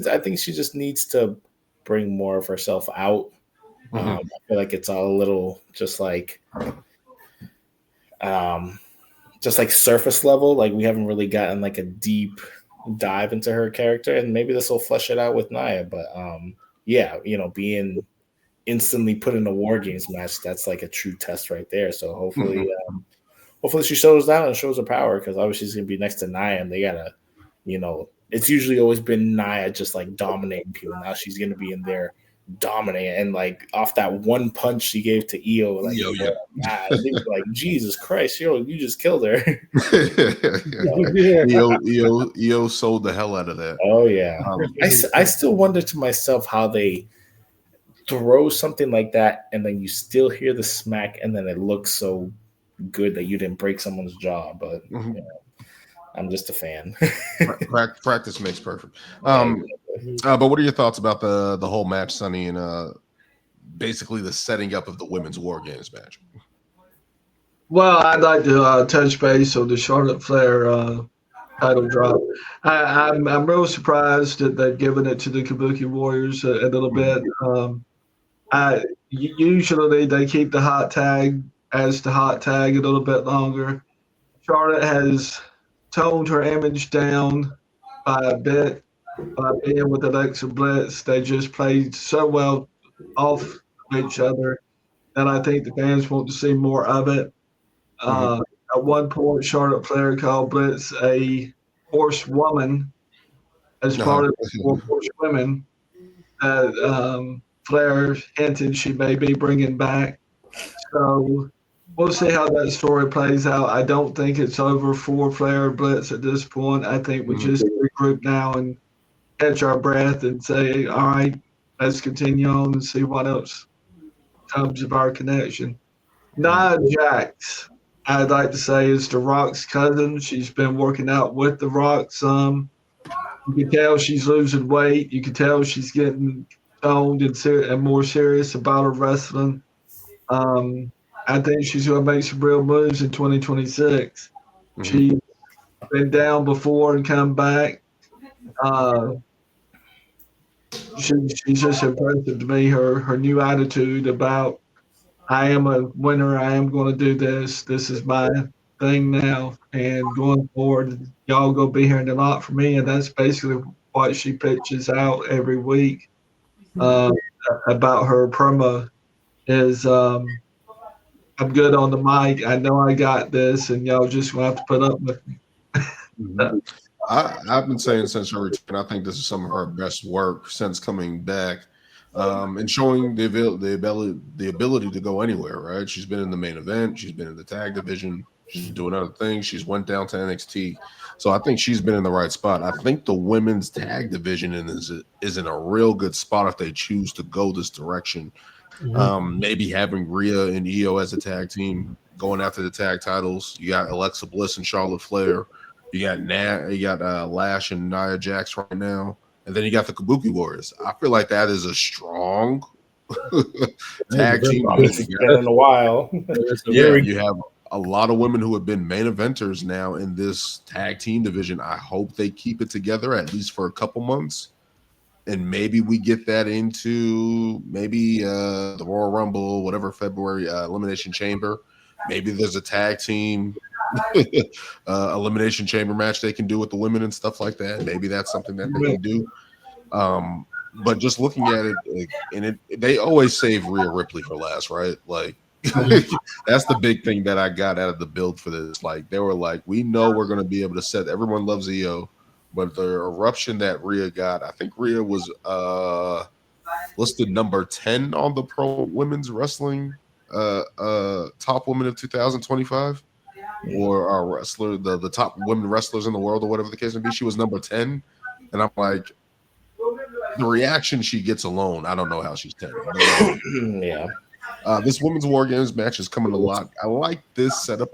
I think she just needs to bring more of herself out. I feel like it's all a little just like surface level. Like we haven't really gotten like a deep dive into her character, and maybe this will flesh it out with Nia. But being instantly put in a War Games match, that's like a true test right there. So hopefully. Hopefully she shows that and shows her power, because obviously she's going to be next to Nia, and they got to, it's usually always been Nia just like dominating people. Now she's going to be in there dominating, and like off that one punch she gave to Io, like, they were like, Jesus Christ, you just killed her. Io sold the hell out of that. Oh, yeah. I still wonder to myself how they throw something like that, and then you still hear the smack, and then it looks so good that you didn't break someone's jaw, but I'm just a fan. Practice makes perfect. But what are your thoughts about the whole match, Sonny, and basically the setting up of the women's War Games match? Well, I'd like to touch base on the Charlotte Flair title drop. I'm real surprised that they've given it to the Kabuki Warriors a little bit. Usually they keep the hot tag as the hot tag a little bit longer. Charlotte has toned her image down by a bit by being with Alexa Bliss. They just played so well off of each other that I think the fans want to see more of it. At one point, Charlotte Flair called Bliss a horse woman as part of the horse women that Flair hinted she may be bringing back. So we'll see how that story plays out. I don't think it's over for Flair Blitz at this point. I think we just regroup now and catch our breath and say, all right, let's continue on and see what else comes of our connection. Nia Jax, I'd like to say, is The Rock's cousin. She's been working out with The Rock some. You can tell she's losing weight. You can tell she's getting toned and more serious about her wrestling. I think she's going to make some real moves in 2026. She's been down before and come back. She's just impressive to me. Her new attitude about, I am a winner. I am going to do this. This is my thing now. And going forward, y'all going to be hearing a lot from me. And that's basically what she pitches out every week about her promo is, I'm good on the mic. I know I got this, and y'all just going to have to put up with me. I've been saying since her return, I think this is some of her best work since coming back, and showing the ability to go anywhere. Right? She's been in the main event. She's been in the tag division. She's doing other things. She's went down to NXT. So I think she's been in the right spot. I think the women's tag division is in a real good spot if they choose to go this direction. Maybe having Rhea and Io as a tag team going after the tag titles. You got Alexa Bliss and Charlotte Flair. You got Lash and Nia Jax right now. And then you got the Kabuki Warriors. I feel like that is a strong tag team. It's been a while. Yeah, you have a lot of women who have been main eventers now in this tag team division. I hope they keep it together at least for a couple months. And maybe we get that into the Royal Rumble, whatever February Elimination Chamber. Maybe there's a tag team Elimination Chamber match they can do with the women and stuff like that. Maybe that's something that they can do. But just looking at it, they always save Rhea Ripley for last, right? Like that's the big thing that I got out of the build for this. Like they were like, we know we're going to be able to set. Everyone loves Io. But the eruption that Rhea got, I think Rhea was listed number 10 on the Pro Women's Wrestling top women of 2025, or our wrestler, the top women wrestlers in the world, or whatever the case may be. She was number 10, and I'm like, the reaction she gets alone, I don't know how she's 10. Yeah. This women's War Games match is coming a lot. I like this setup.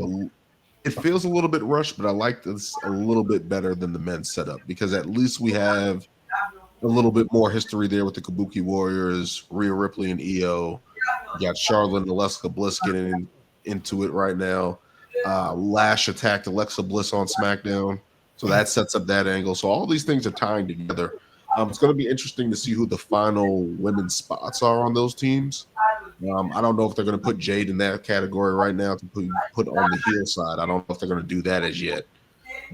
It feels a little bit rushed, but I like this a little bit better than the men's setup because at least we have a little bit more history there with the Kabuki Warriors, Rhea Ripley and Io. You got Charlotte and Alexa Bliss getting into it right now. Lash attacked Alexa Bliss on SmackDown, so that sets up that angle. So all these things are tying together. It's going to be interesting to see who the final women's spots are on those teams. I don't know if they're going to put Jade in that category right now to put on the heel side. I don't know if they're going to do that as yet.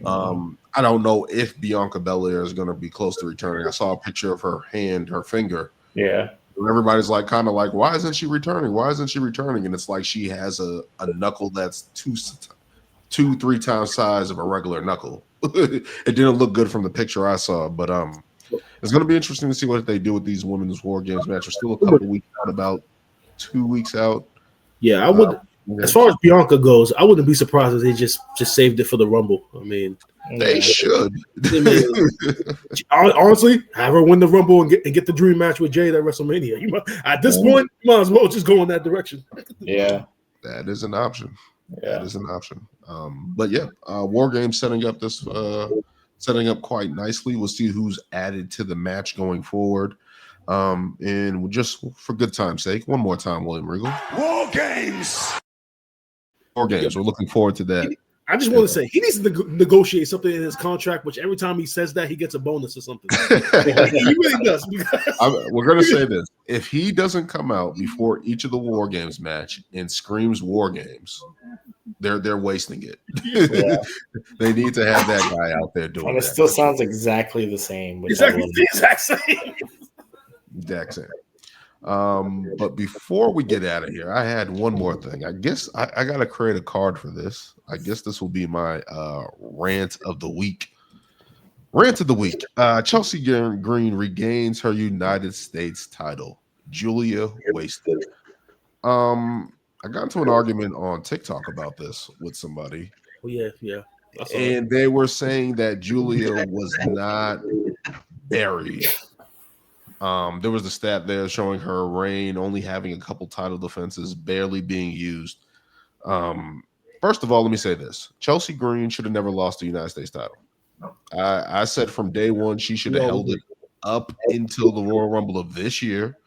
I don't know if Bianca Belair is going to be close to returning. I saw a picture of her finger. Yeah. And everybody's like, kind of like, why isn't she returning? Why isn't she returning? And it's like she has a knuckle that's 2-3 times size of a regular knuckle. It didn't look good from the picture I saw, but it's going to be interesting to see what they do with these women's War Games matches. Still a couple weeks out, about 2 weeks out. Yeah, I would. As far as Bianca goes, I wouldn't be surprised if they just saved it for the Rumble. I mean, they should. Honestly, have her win the Rumble and get the dream match with Jade at WrestleMania. At this point, you might as well just go in that direction. Yeah, that is an option. Yeah. That is an option. But yeah, War Games setting up quite nicely. We'll see who's added to the match going forward. And just for good time's sake, one more time, William Regal. War Games. War Games. We're looking forward to that. I just want to say he needs to negotiate something in his contract, which every time he says that, he gets a bonus or something. He really does. We're going to say this. If he doesn't come out before each of the War Games match and screams War Games, they're wasting it. Yeah. They need to have that guy out there doing it. And it still sounds exactly the same. Exactly the exact same. Exact same. But before we get out of here, I had one more thing. I guess I got to create a card for this. I guess this will be my rant of the week. Rant of the week. Chelsea Green regains her United States title. Julia wasted. I got into an argument on TikTok about this with somebody. Oh, yeah. And they were saying that Julia was not buried. There was a stat there showing her reign only having a couple title defenses, barely being used. First of all, let me say this. Chelsea Green should have never lost the United States title. I said from day one she should have held it up until the Royal Rumble of this year.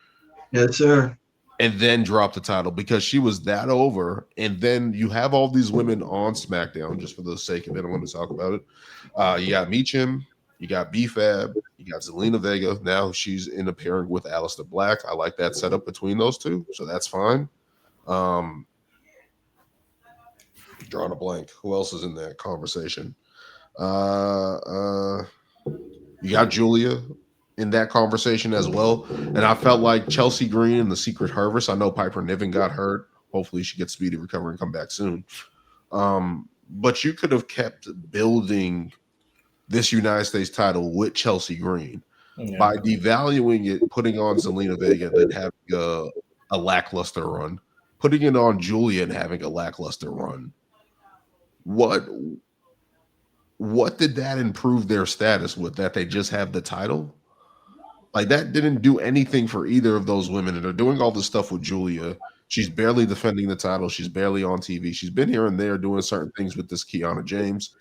Yes, sir. And then drop the title because she was that over. And then you have all these women on SmackDown, just for the sake of it. I want to talk about it. You got Meecham, you got B-Fab, you got Zelina Vega. Now she's in a pairing with Aleister Black. I like that setup between those two, so that's fine. Drawing a blank. Who else is in that conversation? You got Julia in that conversation as well. And I felt like Chelsea Green and the Secret Harvest. I know Piper Niven got hurt. Hopefully she gets speedy recovery and come back soon. But you could have kept building this United States title with Chelsea Green by devaluing it, putting on Zelina Vega, and then having a lackluster run, putting it on Julia and having a lackluster run. what did that improve their status with, that they just have the title? Like, that didn't do anything for either of those women. And they're doing all this stuff with Julia. She's barely defending the title. She's barely on TV. She's been here and there doing certain things with this Kiana James.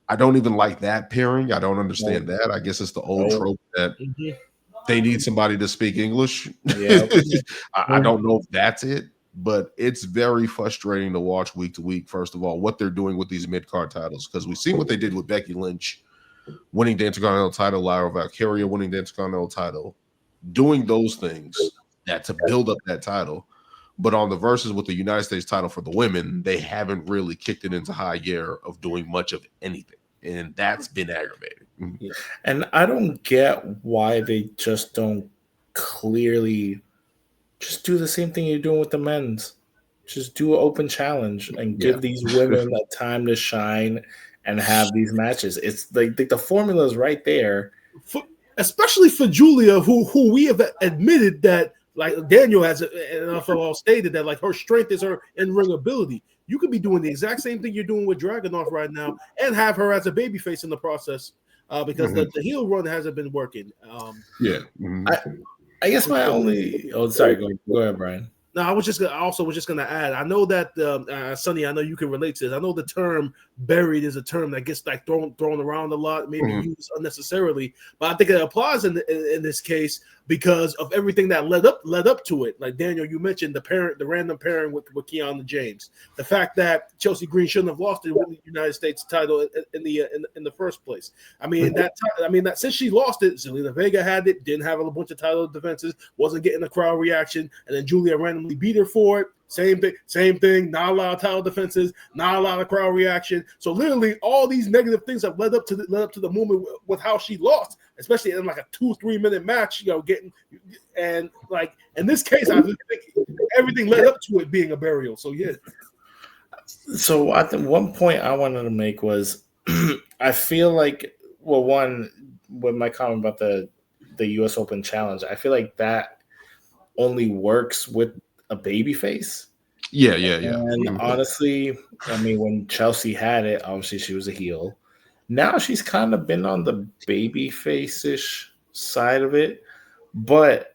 I don't even like that pairing. I don't understand that. I guess it's the old trope that they need somebody to speak English. Yeah. I don't know if that's it, but it's very frustrating to watch week to week, first of all, what they're doing with these mid-card titles, because we've seen what they did with Becky Lynch winning the Intercontinental title, Lyra Valkyria winning the Intercontinental title, doing those things to build up that title. But on the versus with the United States title for the women, they haven't really kicked it into high gear of doing much of anything. And that's been aggravating. Yeah. And I don't get why they just don't clearly just do the same thing you're doing with the men's. Just do an open challenge and give these women a time to shine and have these matches. It's like the formula is right there. Especially for Julia, who we have admitted that, like Daniel has NFL stated that, like, her strength is her in-ring ability. You could be doing the exact same thing you're doing with Dragunov right now and have her as a babyface in the process because the heel run hasn't been working. I guess my only. Oh, sorry. Go ahead, Brian. No, I was just gonna add. I know that Sonny, I know you can relate to this. I know the term "buried" is a term that gets like thrown around a lot, maybe used unnecessarily. But I think it applies in this case because of everything that led up to it. Like Daniel, you mentioned the random pairing with Kiana James, the fact that Chelsea Green shouldn't have lost the United States title in the first place. I mean that since she lost it, Zelina Vega had it, didn't have a bunch of title defenses, wasn't getting a crowd reaction, and then Julia randomly beat her for it. Same thing. Not a lot of title defenses, not a lot of crowd reaction. So literally, all these negative things have led up to the moment with how she lost, especially in like a 2-3 minute match. And like in this case, I think everything led up to it being a burial. So yeah. So I think one point I wanted to make was I feel like, well, one with my comment about the U.S. Open Challenge, I feel like that only works with a baby face. Yeah. And honestly, I mean, when Chelsea had it, obviously she was a heel. Now she's kind of been on the baby face-ish side of it, but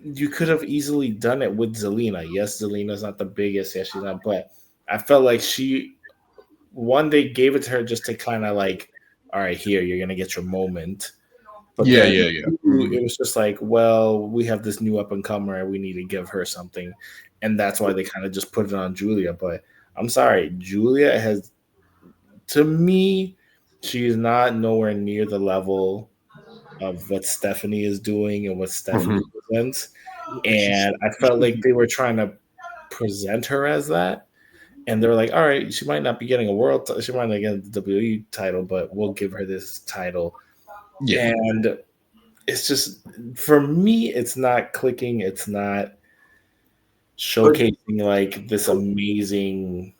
you could have easily done it with Zelina. Yes, Zelina's not the biggest. Yes, she's not, but I felt like they gave it to her just to kind of like, all right, here, you're going to get your moment. But it was just like, well, we have this new up-and-comer and we need to give her something. And that's why they kind of just put it on Julia. But I'm sorry, Julia has, to me, she is not nowhere near the level of what Stephanie is doing and what Stephanie presents. And I felt like they were trying to present her as that. And they were like, all right, she might not be getting she might not get the WWE title, but we'll give her this title. Yeah. And it's just, for me, it's not clicking. It's not showcasing like this amazing,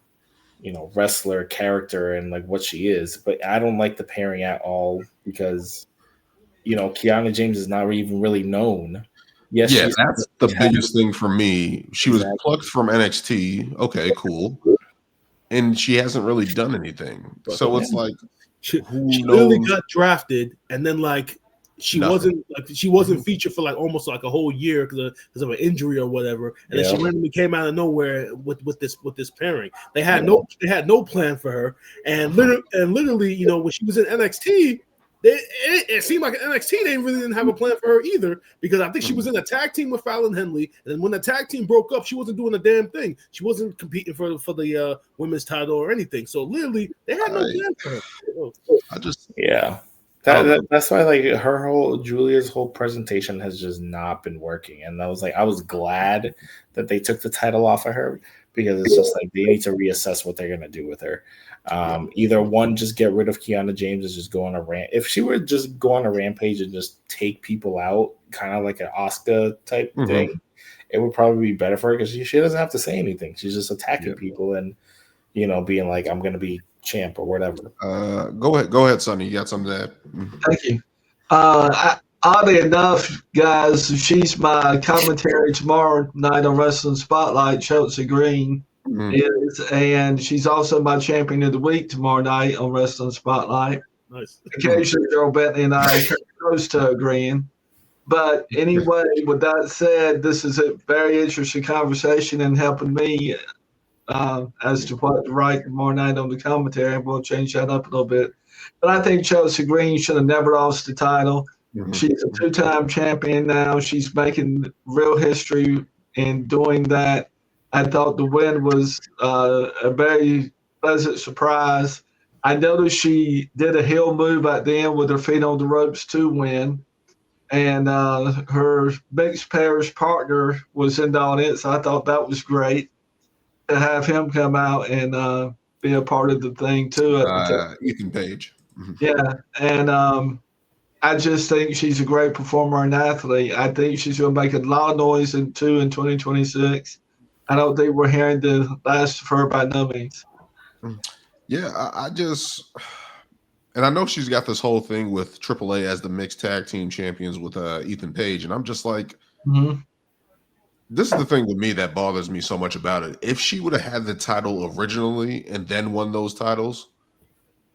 wrestler character and like what she is. But I don't like the pairing at all because, Kiana James is not even really known. Yes, that's the biggest thing for me. She was plucked from NXT. Okay, cool. And she hasn't really done anything. So it's like, she literally got drafted, and then like she wasn't featured for like almost like a whole year because of an injury or whatever, and then she randomly came out of nowhere with this pairing. They had no plan for her, and literally, when she was in NXT, it seemed like NXT they really didn't have a plan for her either, because I think she was in a tag team with Fallon Henley, and when the tag team broke up, she wasn't doing a damn thing. She wasn't competing for the women's title or anything. So literally, they had no plan for her. That's why like Julia's whole presentation has just not been working, and I was glad that they took the title off of her, because it's just like they need to reassess what they're gonna do with her. Either one, just get rid of Kiana James and just go on a rant. If she were just go on a rampage and just take people out, kind of like an Asuka type thing, it would probably be better for her, because she doesn't have to say anything. She's just attacking people and being like, I'm gonna be champ or whatever. Go ahead, Sonny. You got something to add? Thank you. Oddly enough, guys, she's my commentary tomorrow night on Wrestling Spotlight, Chelsea Green. And she's also my champion of the week tomorrow night on Wrestling Spotlight. Nice. Occasionally, Joe Bentley and I come close to agreeing. But anyway, with that said, this is a very interesting conversation and helping me as to what to write tomorrow night on the commentary. And we'll change that up a little bit. But I think Chelsea Green should have never lost the title. She's a two-time champion now. She's making real history in doing that. I thought the win was a very pleasant surprise. I noticed she did a heel move at the end with her feet on the ropes to win. And her mixed pairs partner was in the audience. I thought that was great to have him come out and be a part of the thing too. Ethan Page. Yeah, and I just think she's a great performer and athlete. I think she's going to make a lot of noise in 2026. I don't think we're hearing the last of her by no means. Yeah, I just, and I know she's got this whole thing with AAA as the mixed tag team champions with Ethan Page, and I'm just like, this is the thing with me that bothers me so much about it. If she would have had the title originally and then won those titles,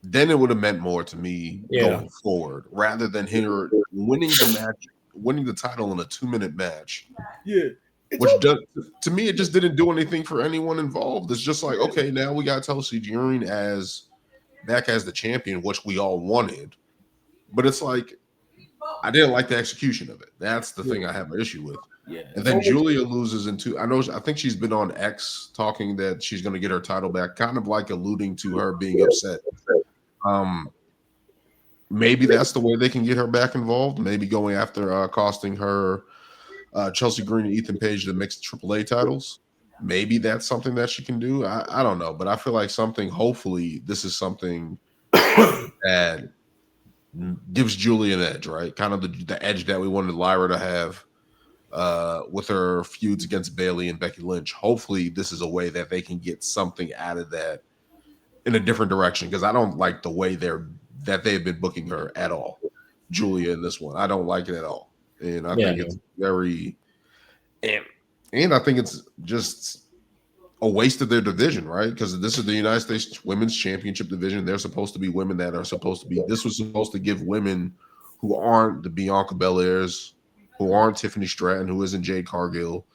then it would have meant more to me going forward, rather than her winning the match, winning the title in a 2-minute match. Yeah. Which does, to me, it just didn't do anything for anyone involved. It's just like, okay, now we got Chelsea Green back as the champion, which we all wanted. But it's like, I didn't like the execution of it. That's the thing I have an issue with. Yeah. And then Julia loses I think she's been on X talking that she's going to get her title back, kind of like alluding to her being upset. Maybe that's the way they can get her back involved. Maybe going after costing her Chelsea Green and Ethan Page the mixed AAA titles. Maybe that's something that she can do. I don't know, but I feel like hopefully this is something that gives Julia an edge, right? Kind of the edge that we wanted Lyra to have with her feuds against Bayley and Becky Lynch. Hopefully this is a way that they can get something out of that in a different direction, because I don't like the way they've been booking her at all. Julia in this one, I don't like it at all. And I think it's very, and I think it's just a waste of their division, right? Because this is the United States Women's Championship division. They're supposed to be women that are supposed to be. This was supposed to give women who aren't the Bianca Belairs, who aren't Tiffany Stratton, who isn't Jade Cargill,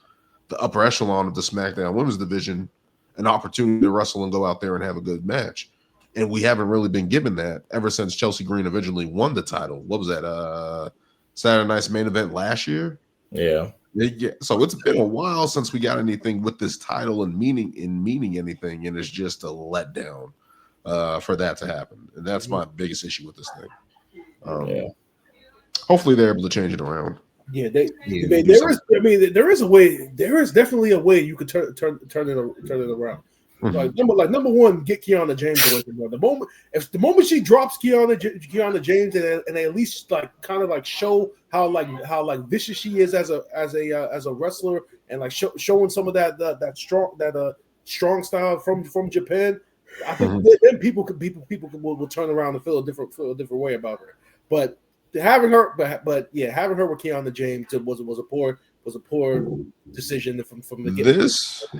the upper echelon of the SmackDown Women's division, an opportunity to wrestle and go out there and have a good match. And we haven't really been given that ever since Chelsea Green originally won the title. What was that? Saturday Night's Main Event last year. Yeah. So it's been a while since we got anything with this title and meaning anything, and it's just a letdown for that to happen. And that's my biggest issue with this thing. Hopefully they're able to change it around. Yeah, there is a way. There is definitely a way you could turn it around. Like number one, get Kiana James away from her. The moment she drops Kiana James and they at least kind of show how vicious she is as a wrestler, and showing some of that strong style from Japan, I think then people will turn around and feel a different way about her. But having her with Kiana James was a poor decision from the get-go.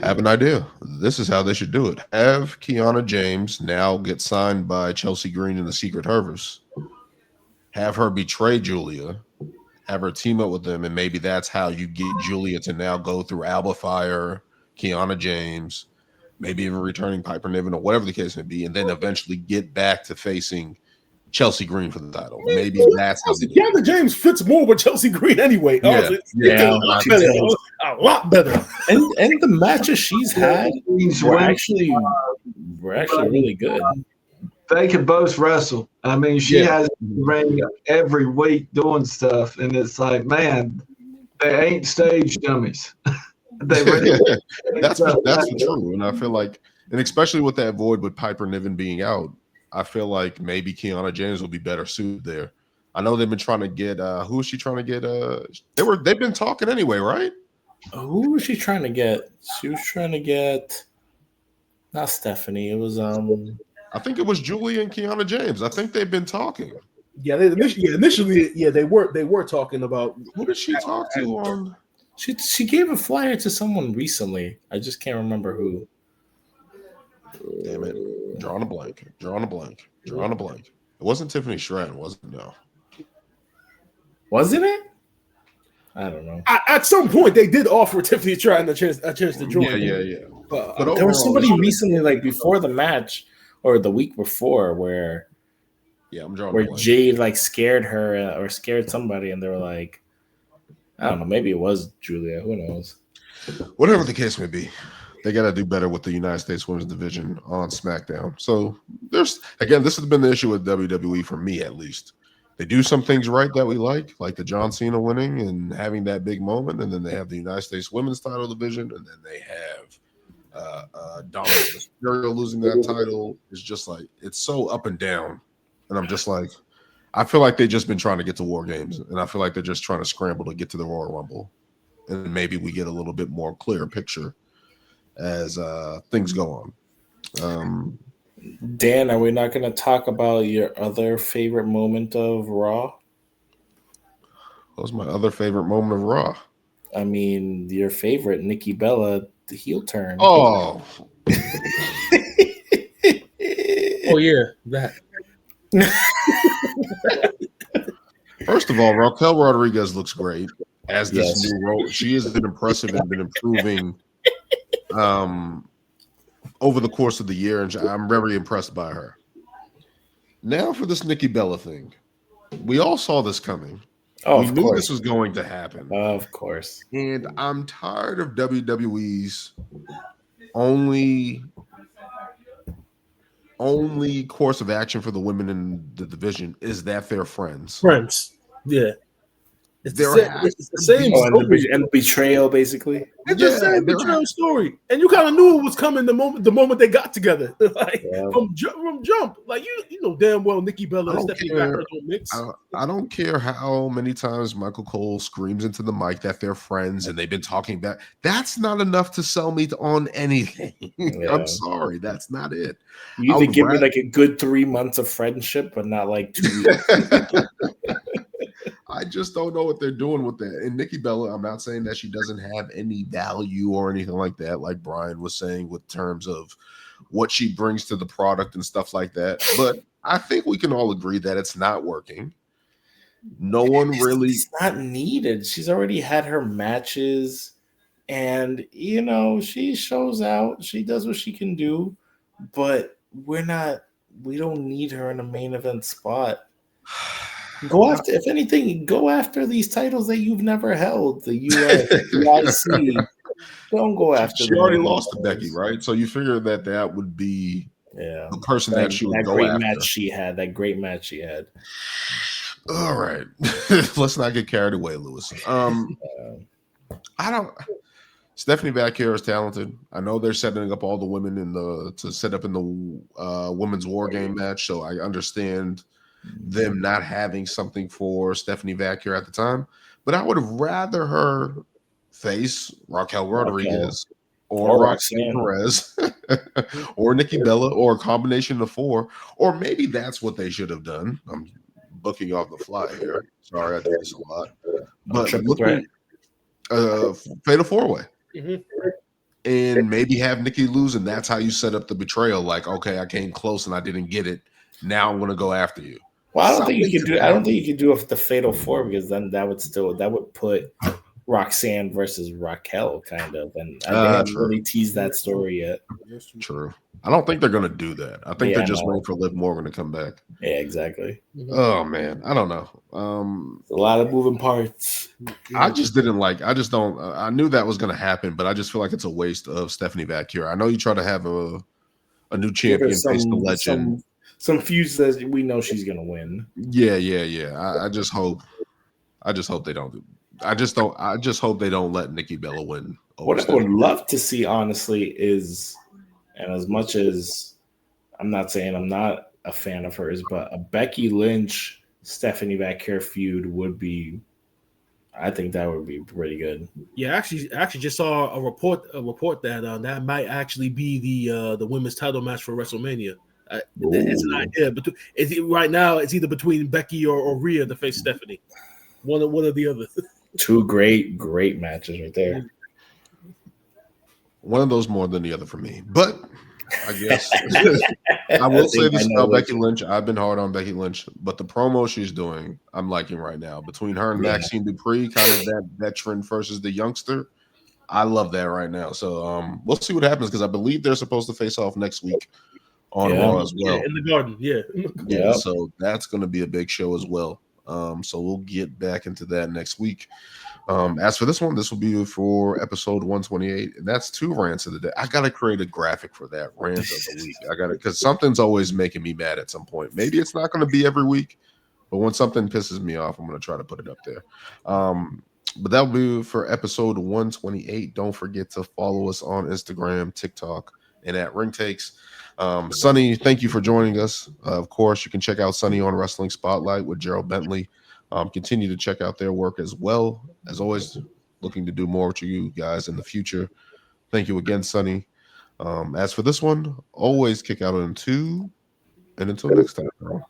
Have an idea. This is how they should do it. Have Kiana James now get signed by Chelsea Green and the Secret Hervers. Have her betray Julia. Have her team up with them, and maybe that's how you get Julia to now go through Alba Fire, Kiana James, maybe even returning Piper Niven or whatever the case may be, and then eventually get back to facing Chelsea Green for the title. Maybe that's how they do it. Kiana James fits more with Chelsea Green anyway. A lot better. And the matches she's had were actually really good. They can both wrestle. I mean, she has ring every week doing stuff, and it's like, man, they ain't stage dummies. They really that's true. And I feel like, and especially with that void with Piper Niven being out, I feel like maybe Kiana James will be better suited there. I know they've been trying to get who is she trying to get? They've been talking anyway, right? Who was she trying to get? She was trying to get not Stephanie. It was I think it was Julie and Kiana James. I think they've been talking. Yeah, initially, they were talking about who did she talk to on? She gave a flyer to someone recently. I just can't remember who. Damn it. Drawing a blank. It wasn't Tiffany Stratton, was it? No. Wasn't it? I don't know. At some point, they did offer Tiffany Stratton a chance to join. Yeah. But But there was overall, somebody recently, like before the match or the week before, where I'm drawing a where blank. Jade like scared her or scared somebody, and they were like, I don't know, maybe it was Julia. Who knows? Whatever the case may be, they got to do better with the United States Women's Division on SmackDown. So this has been the issue with WWE for me, at least. They do some things right that we like the John Cena winning and having that big moment, and then they have the United States Women's Title division, and then they have Dominic Mysterio losing that title. It's just like it's so up and down, and I'm just like, I feel like they've just been trying to get to War Games, and I feel like they're just trying to scramble to get to the Royal Rumble, and maybe we get a little bit more clear picture as things go on. Dan, are we not going to talk about your other favorite moment of Raw? What was my other favorite moment of Raw? I mean, your favorite, Nikki Bella, the heel turn. Oh. Oh yeah, that. First of all, Raquel Rodriguez looks great as this new role. She has been impressive and been improving over the course of the year, and I'm very impressed by her. Now for this Nikki Bella thing. We all saw this coming. We knew this was going to happen. Of course. And I'm tired of WWE's only course of action for the women in the division is that they're friends. Yeah. It's the same story. And the betrayal, basically. It's the same betrayal story. And you kind of knew it was coming the moment they got together. From jump. Like you know damn well Nikki Bella and Stephanie Baker don't mix. I don't care how many times Michael Cole screams into the mic that they're friends and they've been talking back. That's not enough to sell me on anything. Yeah. I'm sorry. That's not it. You either give me like a good 3 months of friendship, but not like 2 weeks. I just don't know what they're doing with that. And Nikki Bella, I'm not saying that she doesn't have any value or anything like that, like Brian was saying, with terms of what she brings to the product and stuff like that. But I think we can all agree that it's not working. No one really. It's not needed. She's already had her matches, and she shows out. She does what she can do, but we don't need her in a main event spot. If anything, go after these titles that you've never held. The US, the IC. Don't go after. She already lost to Becky, right? So you figure that would be the person that she would go after. That great match she had. All right, let's not get carried away, Lewis. Stephanie Baker is talented. I know they're setting up all the women to set up in the women's War Game match, so I understand them not having something for Stephanie Baker at the time, but I would have rather her face Raquel Rodriguez or Roxanne Perez or Nikki Bella or a combination of four, or maybe that's what they should have done. I'm booking off the fly here. Sorry, I do this a lot. But looking fatal four-way. Mm-hmm. And maybe have Nikki lose, and that's how you set up the betrayal. Like, okay, I came close and I didn't get it. Now I'm going to go after you. Well, I don't think you can do the fatal four, because then that would put Roxanne versus Raquel kind of, and I haven't really teased that story yet. True. I don't think they're going to do that. I think they're just waiting for Liv Morgan to come back. Yeah, exactly. Oh man, I don't know. A lot of moving parts. I just didn't like. I just don't. I knew that was going to happen, but I just feel like it's a waste of Stephanie Baker. I know you try to have a new champion face the legend. Some feuds that we know she's gonna win. Yeah. I just hope they don't. I just hope they don't let Nikki Bella win. What I would love to see, honestly, is, and as much as I'm not saying I'm not a fan of hers, but a Becky Lynch Stephanie Baker feud would be. I think that would be pretty good. Yeah, actually just saw a report that that might actually be the women's title match for WrestleMania. It's an idea, but right now it's either between Becky or Rhea to face Stephanie. One or the other. Two great matches right there. One of those more than the other for me. But I guess. I will say this know about which Becky Lynch. I've been hard on Becky Lynch, but the promo she's doing, I'm liking right now. Between her and Yeah. Maxine Dupree, kind of that veteran versus the youngster. I love that right now. So we'll see what happens because I believe they're supposed to face off next week on Yeah. Raw as well. Yeah, in the garden. Yeah. Yeah, Yep. so that's going to be a big show as well. So we'll get back into that next week. As for this one, this will be for episode 128, and that's 2 rants of the day. I gotta create a graphic for that rant of the week. I gotta because something's always making me mad at some point. Maybe it's not gonna be every week, but when something pisses me off, I'm gonna try to put it up there. But that'll be for episode 128. Don't forget to follow us on Instagram, TikTok, and at Ring Takes. Sonny, thank you for joining us. Of course, you can check out Sonny on Wrestling Spotlight with Gerald Bentley. Continue to check out their work as well. As always, looking to do more with you guys in the future. Thank you again, Sonny. As for this one, always kick out in 2. And until next time, bro.